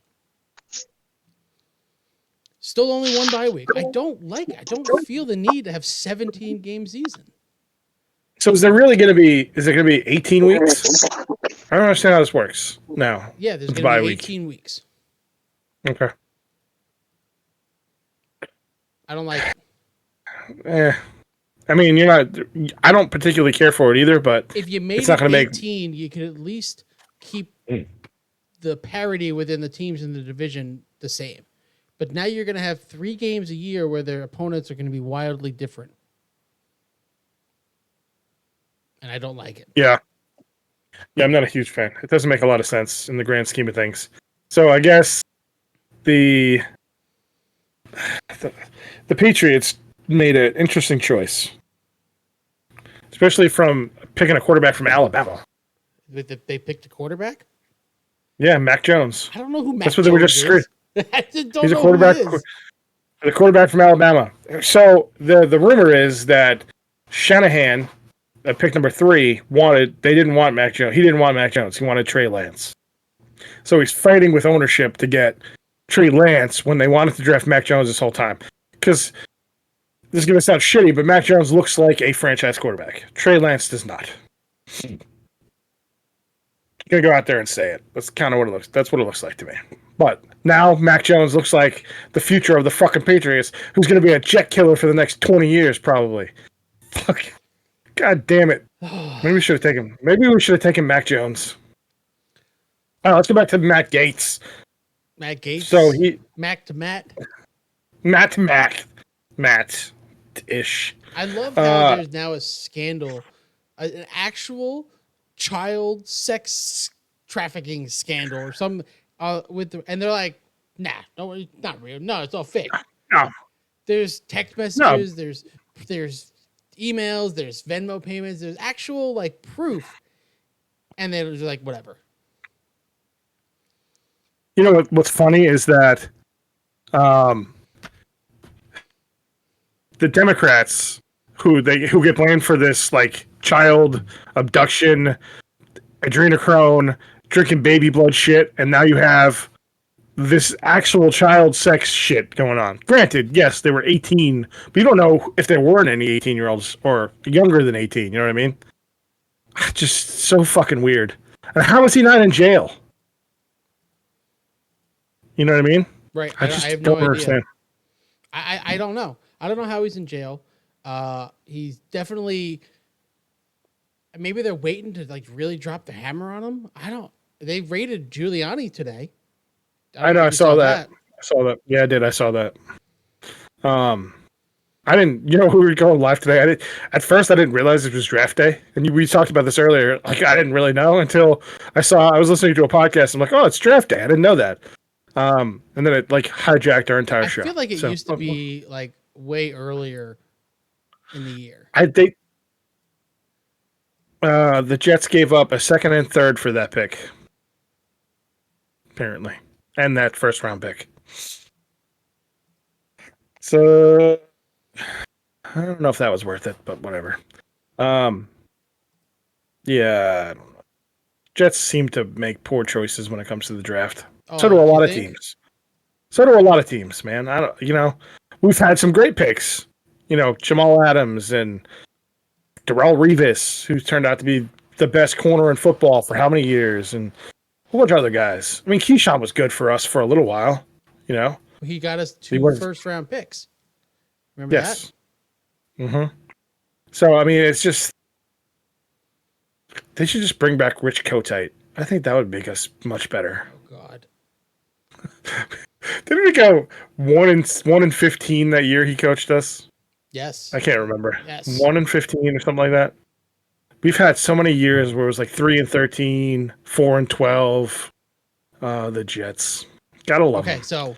I don't feel the need to have 17-game season. So is there really going to be 18 weeks? I don't understand how this works now. Yeah, there's going to be 18 weeks. Okay. I don't like it. I mean, I don't particularly care for it either, but if you made it's not it going 18, you could at least keep the parity within the teams in the division the same. But now you're going to have 3 games a year where their opponents are going to be wildly different. And I don't like it. Yeah, I'm not a huge fan. It doesn't make a lot of sense in the grand scheme of things. So I guess the Patriots made an interesting choice, especially from picking a quarterback from Alabama. They picked a quarterback? Yeah, Mac Jones. I don't know who Mac Jones is. That's what they were just screwed. He's a quarterback. The quarterback from Alabama. So the rumor is that Shanahan, at pick number 3, they didn't want Mac Jones. He didn't want Mac Jones. He wanted Trey Lance. So he's fighting with ownership to get Trey Lance when they wanted to draft Mac Jones this whole time. Because this is going to sound shitty, but Mac Jones looks like a franchise quarterback. Trey Lance does not. gonna go out there and say it. That's kind of what it looks. That's what it looks like to me. But now Mac Jones looks like the future of the fucking Patriots, who's gonna be a jet killer for the next 20 years probably. Fuck. God damn it. Maybe we should have taken. Maybe we should have taken Mac Jones. All right, let's go back to Matt Gaetz. Matt Gaetz. So Mac to Matt. Matt to Matt-ish. I love how there's now a scandal, an actual child sex trafficking scandal or some and they're like, nah, no, it's not real. No, it's all fake. No. There's text messages. No. There's emails. There's Venmo payments. There's actual like proof, and they're just like whatever. You know what's funny is that, the Democrats who get blamed for this like child abduction, adrenochrome, drinking baby blood shit, and now you have this actual child sex shit going on. Granted, yes, they were 18, but you don't know if there weren't any 18-year-olds or younger than 18. You know what I mean? Just so fucking weird. And how is he not in jail? You know what I mean? Right. I have no idea. I don't know. I don't know how he's in jail. He's definitely. Maybe they're waiting to like really drop the hammer on him. I don't. They raided Giuliani today. I know. I saw that. I saw that. Yeah, I did. I saw that. I didn't. You know, we were going live today. At first, I didn't realize it was draft day, and we talked about this earlier. Like, I didn't really know until I was listening to a podcast. I'm like, oh, it's draft day. I didn't know that. And then it like hijacked our entire show. I feel like it used to be like way earlier in the year. The Jets gave up a second and third for that pick, apparently, and that first round pick. So I don't know if that was worth it, but whatever. Yeah, Jets seem to make poor choices when it comes to the draft. So do a lot of teams. So do a lot of teams, man. We've had some great picks. Jamal Adams and Darrelle Revis, who's turned out to be the best corner in football for how many years, and a whole bunch of other guys. I mean, Keyshawn was good for us for a little while. He got us 2 first-round picks. Remember that? Mm-hmm. So, I mean, it's just they should just bring back Rich Kotite. I think that would make us much better. Oh God. Didn't we go 1-15 that year he coached us? Yes. I can't remember. Yes. 1-15 or something like that. We've had so many years where it was like 3-13, 4-12. The Jets. Gotta love them. Okay, so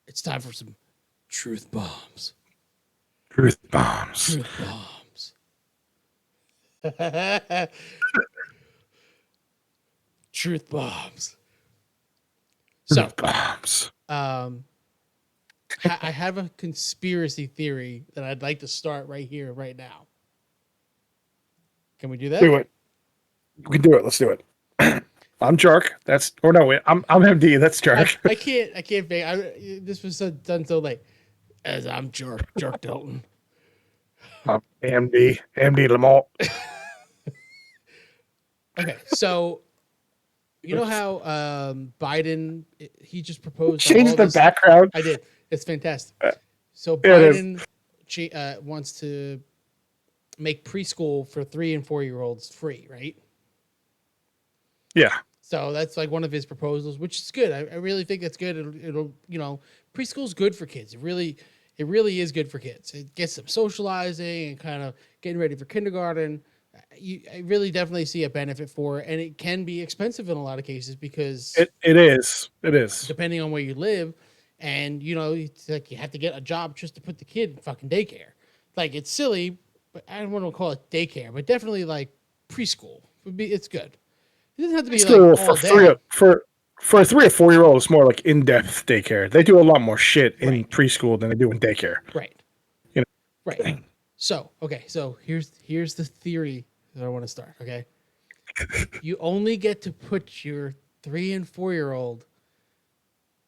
it's time for some truth bombs. Truth bombs. Truth bombs. Truth bombs. So, I have a conspiracy theory that I'd like to start right here, right now. Can we do that? Do it. We can do it. Let's do it. I'm Jark. I'm MD. That's Jark. I can't. This was done so late. As I'm Jark Dalton. I'm MD Lamont. Okay, so you know how Biden he just proposed. Change the background. I did. It's fantastic. So Biden wants to make preschool for 3 and 4-year-olds free, right? Yeah. So that's like one of his proposals, which is good. I really think that's good. It'll preschool's good for kids. It really is good for kids. It gets them socializing and kind of getting ready for kindergarten. I really definitely see a benefit for it, and it can be expensive in a lot of cases because it is depending on where you live, and it's like you have to get a job just to put the kid in fucking daycare. Like, it's silly, but I don't want to call it daycare, but definitely like preschool it's good. It doesn't have to be like all day. For a 3 or 4-year-old, it's more like in-depth daycare. They do a lot more shit in preschool than they do in daycare. Right. Right. So here's the theory that I want to start, okay? You only get to put your 3 and 4-year-old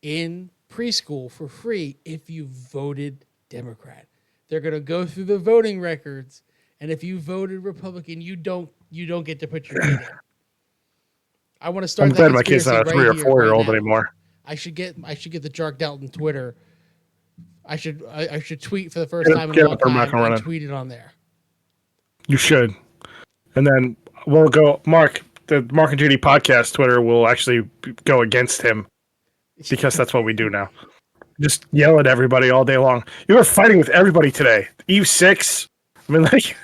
in preschool for free if you voted Democrat. They're going to go through the voting records, and if you voted Republican, you don't you don't get to put your kid in. I want to start. I'm glad my kid's not a 3 or 4-year-old anymore. I should get the Jark Dalton Twitter. I should tweet for the first time in a long time and tweet it on there. You should. And then we'll go, the Marc and Judy podcast Twitter will actually go against him because that's what we do now. Just yell at everybody all day long. You were fighting with everybody today. Eve 6. I mean, like,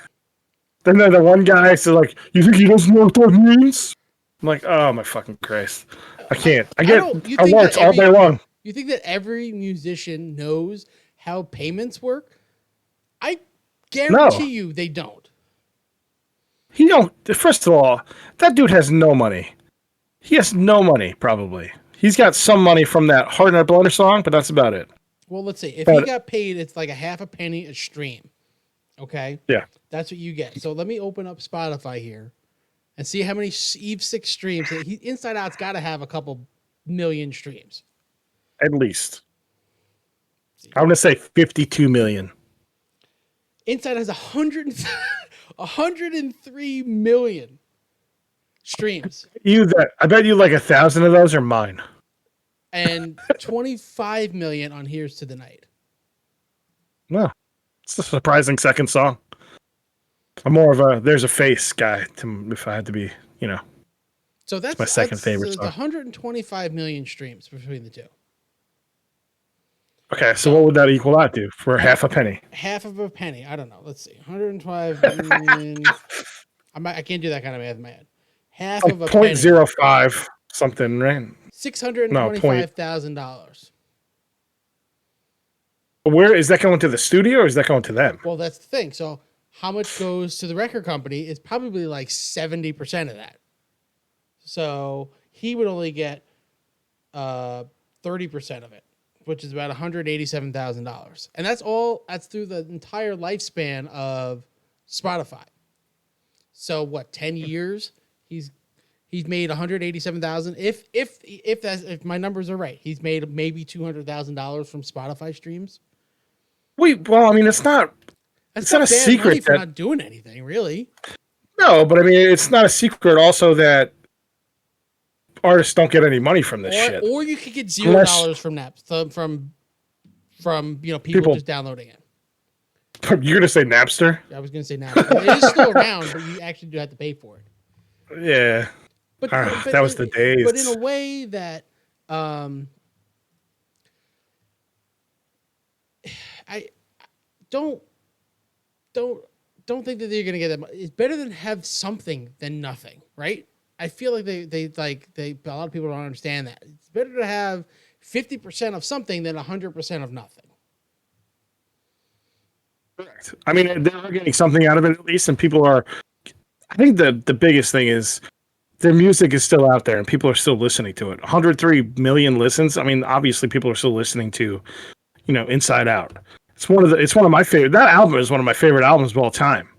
then the one guy said, like, you think he doesn't know what that means? I'm like, oh my fucking Christ. I can't. I get alerts all day long. You think that every musician knows how payments work? I guarantee you they don't. He don't. First of all, that dude has no money. He has no money, probably. He's got some money from that Heart and Blender song, but that's about it. Well, let's see. If he got paid, it's like a half a penny a stream. Okay? Yeah. That's what you get. So let me open up Spotify here and see how many Eve 6 streams. Inside Out's got to have a couple million streams. At least. I'm going to say 52 million. Inside has 103 million streams. I bet you like 1,000 of those are mine. And 25 million on Here's to the Night. No. It's a surprising second song. I'm more of a There's a Face guy, if I had to be, So that's my second favorite song. 125 million streams between the two. Okay, so what would that equal out to for half a penny? Half of a penny. I don't know. Let's see. 125 million. I can't do that kind of math in my head. Half of a penny. 0.05 something, right? $625,000. Where is that going to the studio or is that going to them? Well, that's the thing. So how much goes to the record company is probably like 70% of that. So he would only get 30% of it, which is about $187,000. And that's through the entire lifespan of Spotify. So what, 10 years? He's made $187,000. If my numbers are right, he's made maybe $200,000 from Spotify streams. Well, I mean, it's not a secret for not doing anything, really. No, but I mean, it's not a secret also that artists don't get any money from this shit. Or you could get $0 from Napster, from people just downloading it. You're gonna say Napster? I was gonna say Napster. It is still around, but you actually do have to pay for it. Yeah. But that was the days. But in a way that I don't think that they're gonna get that much. It's better than have something than nothing, right? I feel like they a lot of people don't understand that. It's better to have 50% of something than 100% of nothing. Correct. I mean, they're getting something out of it at least, and people are. I think the biggest thing is their music is still out there, and people are still listening to it. 103 million listens. I mean, obviously, people are still listening to, Inside Out. It's one of my favorite. That album is one of my favorite albums of all time.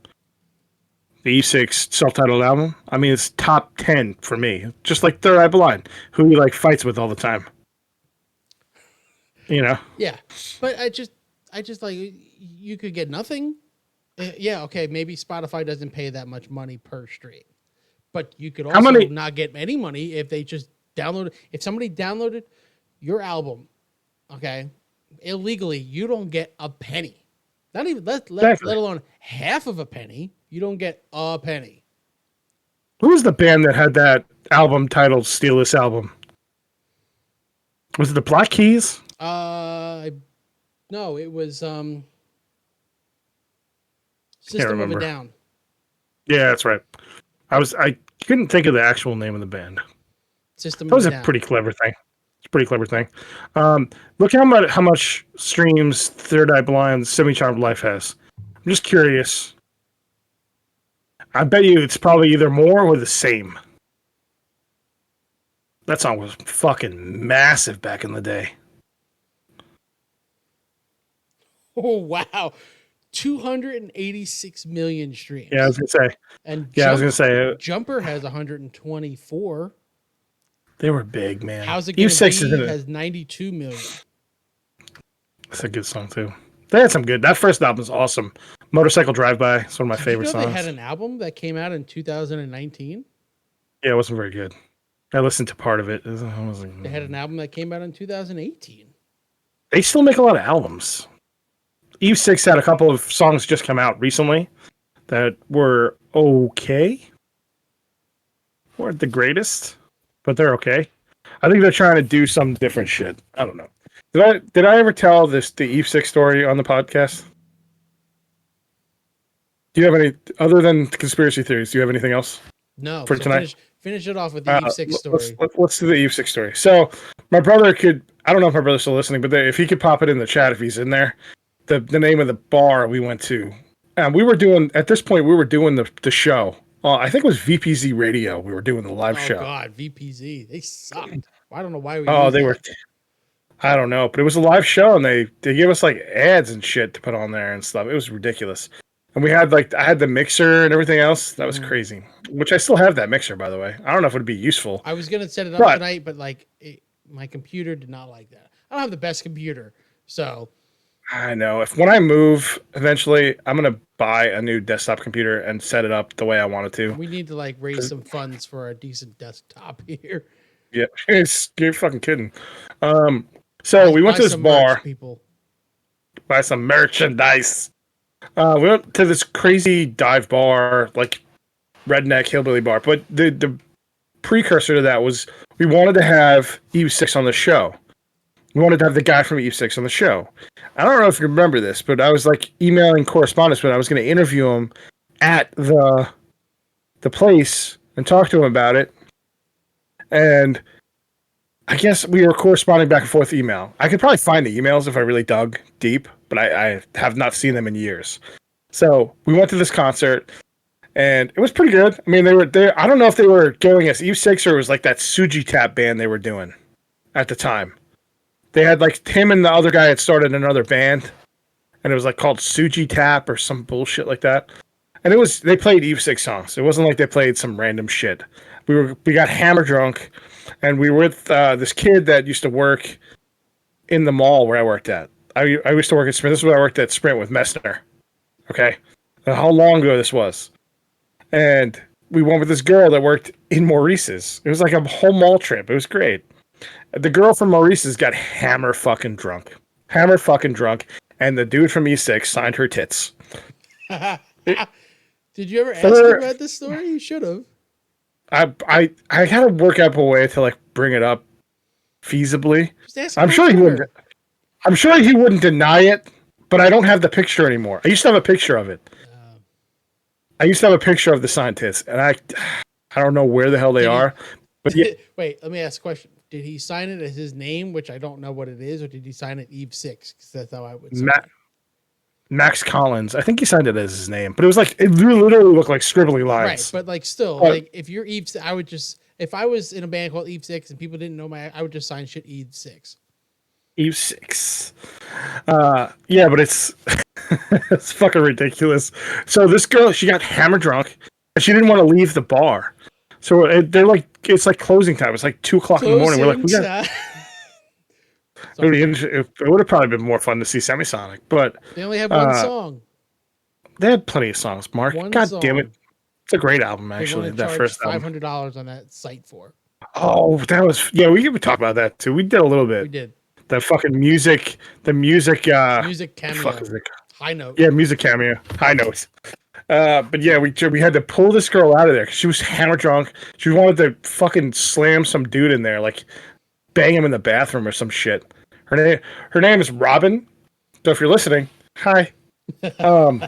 The E6 self-titled album. I mean, it's top 10 for me. Just like Third Eye Blind, who he fights with all the time. Yeah, but I just like you could get nothing. Yeah, okay, maybe Spotify doesn't pay that much money per stream, but you could also not get any money if they just download. If somebody downloaded your album, okay, illegally, you don't get a penny. Not even let alone half of a penny. You don't get a penny. Who was the band that had that album titled "Steal This Album"? Was it the Black Keys? No, it was System of a Down. Yeah, that's right. I couldn't think of the actual name of the band. That was a pretty clever thing. It's a pretty clever thing. Look how much streams Third Eye Blind's Semi-Charmed Life has. I'm just curious. I bet you it's probably either more or the same. That song was fucking massive back in the day. Oh, wow. 286 million streams. Yeah, I was going to say. And I was going to say. Jumper has 124. They were big, man. How's It Gonna Be has 92 million. That's a good song, too. They had some good. That first album was awesome. Motorcycle Drive-By. It's one of my favorite songs. They had an album that came out in 2019? Yeah, it wasn't very good. I listened to part of it. They had an album that came out in 2018. They still make a lot of albums. Eve 6 had a couple of songs just come out recently that were okay. Weren't the greatest, but they're okay. I think they're trying to do some different shit. I don't know. Did I ever tell the Eve 6 story on the podcast? Do you have any other than conspiracy theories? Do you have anything else? No. For tonight. Finish it off with the Eve 6 story. Let's do the Eve 6 story. So my brother could. I don't know if my brother's still listening, but if he could pop it in the chat if he's in there. The name of the bar we went to. We were doing at this point. We were doing the show. I think it was VPZ Radio. We were doing the live show. Oh God, VPZ. They sucked. I don't know why we. Were. I don't know, but it was a live show, and they gave us like ads and shit to put on there and stuff. It was ridiculous. And we had I had the mixer and everything else. That was crazy. Which I still have that mixer, by the way. I don't know if it would be useful. I was gonna set it up tonight, but my computer did not like that. I don't have the best computer, so. I know. When I move eventually, I'm gonna buy a new desktop computer and set it up the way I want it to. We need to raise some funds for a decent desktop here. Yeah, you're fucking kidding. So we went to this bar. People buy some merchandise. We went to this crazy dive bar, like redneck hillbilly bar. But the precursor to that was we wanted to have Eve 6 on the show. We wanted to have the guy from Eve 6 on the show. I don't know if you remember this, but I was emailing correspondence when I was going to interview him at the place and talk to him about it. And I guess we were corresponding back and forth email. I could probably find the emails if I really dug deep, but I have not seen them in years. So we went to this concert, and it was pretty good. I mean, they were there. I don't know if they were going as Eve 6 or it was that Suji Tap band they were doing at the time. They had him and the other guy had started another band, and it was called Suji Tap or some bullshit like that. And they played Eve 6 songs. It wasn't like they played some random shit. We got hammer drunk, and we were with this kid that used to work in the mall where I worked at. I used to work at Sprint. This is where I worked at Sprint with Messner. Okay, how long ago this was? And we went with this girl that worked in Maurice's. It was like a whole mall trip. It was great. The girl from Maurice's got hammer fucking drunk, and the dude from E6 signed her tits. Did you ever ask him about this story? You should have. I gotta work up a way to bring it up feasibly. I'm sure he wouldn't. I'm sure he wouldn't deny it, but I don't have the picture anymore. I used to have a picture of it. I used to have a picture of the signed tits, and I don't know where the hell they are. But yeah. Wait, let me ask a question. Did he sign it as his name, which I don't know what it is, or did he sign it Eve 6? Because that's how I would say it. Max Collins. I think he signed it as his name, but it was it literally looked like scribbly lines. Right, but still, if you're Eve, I would just, if I was in a band called Eve 6 and people didn't know I would just sign shit Eve 6. Eve 6. Yeah, but it's it's fucking ridiculous. So this girl, she got hammer drunk, and she didn't want to leave the bar. So it's closing time. It's 2:00 in the morning. We're we got. It would have probably been more fun to see Semisonic, but they only have one song. They had plenty of songs, Mark. God damn it. It's a great album, actually. That first album. $500 on that site for. Oh, that was we could talk about that too. We did a little bit. We did. The fucking music music cameo. Fuck is it? High Note. Yeah, music cameo. High Notes. But yeah, we had to pull this girl out of there because she was hammer drunk. She wanted to fucking slam some dude in there, bang him in the bathroom or some shit. Her name is Robin. So if you're listening, hi. I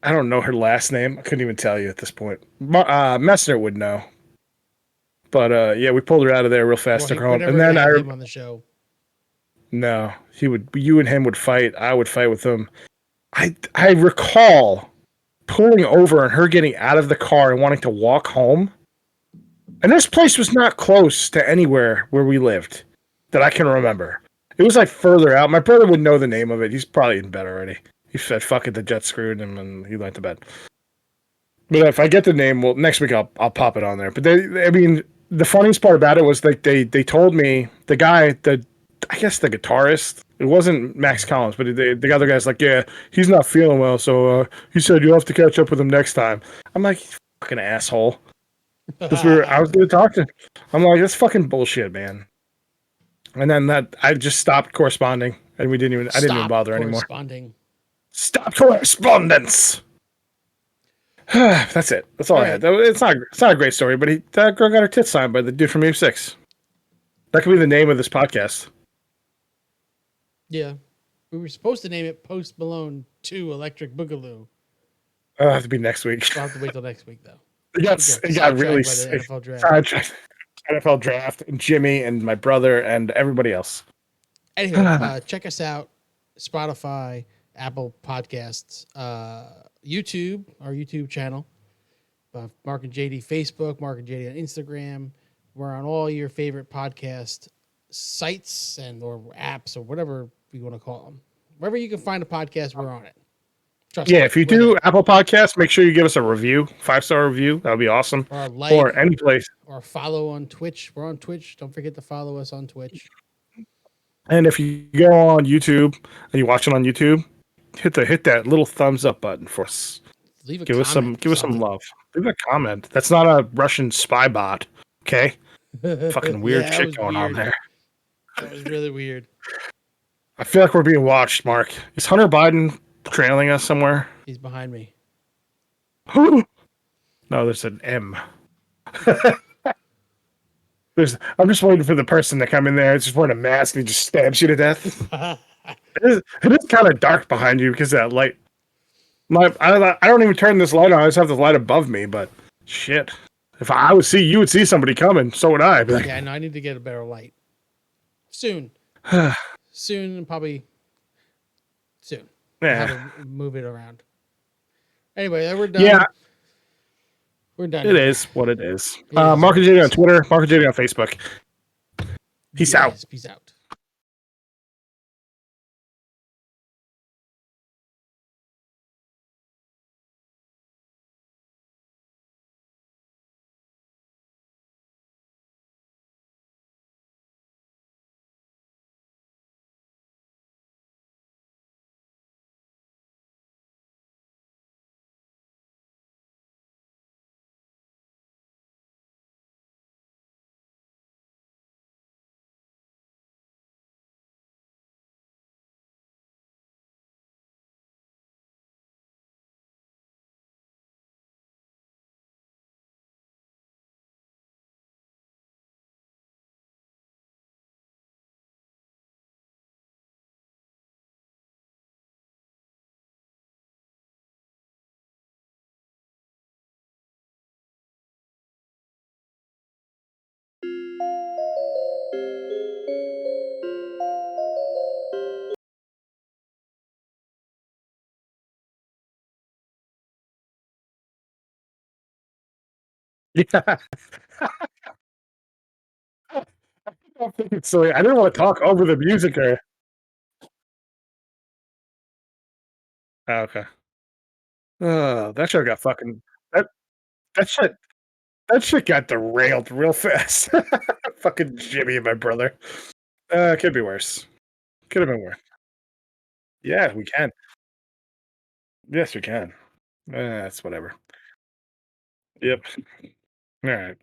don't know her last name. I couldn't even tell you at this point. Messner would know. But yeah, we pulled her out of there real fast. Took her home, and then him on the show. No, you and him would fight. I would fight with him. I recall pulling over and her getting out of the car and wanting to walk home. And this place was not close to anywhere where we lived that I can remember. It was further out. My brother would know the name of it. He's probably in bed already. He said, fuck it, the jet screwed him and he went to bed. But if I get the name, well, next week I'll pop it on there. But the funniest part about it was they told me the guy, I guess the guitarist It wasn't Max Collins, but the other guy's like, yeah, he's not feeling well, so he said you'll have to catch up with him next time. I'm like, you fucking asshole. Because I was going to talk to him. I'm like, that's fucking bullshit, man. And then I just stopped corresponding, and I didn't even bother anymore. Stop correspondence. That's it. That's all I had. It's not a great story, but that girl got her tits signed by the dude from U6. That could be the name of this podcast. Yeah. We were supposed to name it Post Malone 2 Electric Boogaloo. It'll have to be next week. We'll have to wait till next week, though. It got really NFL draft. NFL draft, and Jimmy and my brother and everybody else. Anyway, check us out. Spotify, Apple Podcasts, YouTube, our YouTube channel. Marc and JD Facebook, Marc and JD on Instagram. We're on all your favorite podcast sites or apps or whatever you want to call them. Wherever you can find a podcast, we're on it. Trust me, if you do Apple Podcasts, make sure you give us a review, 5-star review. That would be awesome. Or any place. Or follow on Twitch. We're on Twitch. Don't forget to follow us on Twitch. And if you go on YouTube and you watch it on YouTube, hit that little thumbs up button for us. Give us some love. Leave a comment. That's not a Russian spy bot. Okay. Fucking weird shit going on there. That was really weird. I feel like we're being watched, Mark. Is Hunter Biden trailing us somewhere? He's behind me. No, there's an M. I'm just waiting for the person to come in there. It's just wearing a mask and he just stabs you to death. It is kind of dark behind you because that light. I don't even turn this light on. I just have the light above me. But shit, if I would see you, would see somebody coming. So would I. But yeah, no, I need to get a better light soon. Soon, probably soon. Yeah, have to move it around. Anyway, we're done. Yeah. We're done. It is what it is. Marc and JD on Twitter, Marc and JD on Facebook. Peace out. Peace out. Yeah. I think it's silly. I didn't want to talk over the music or. Oh, okay. That show got fucking that shit got derailed real fast. Fucking Jimmy and my brother. Could be worse. Could have been worse. Yeah, we can. Yes, we can. That's whatever. Yep. All right.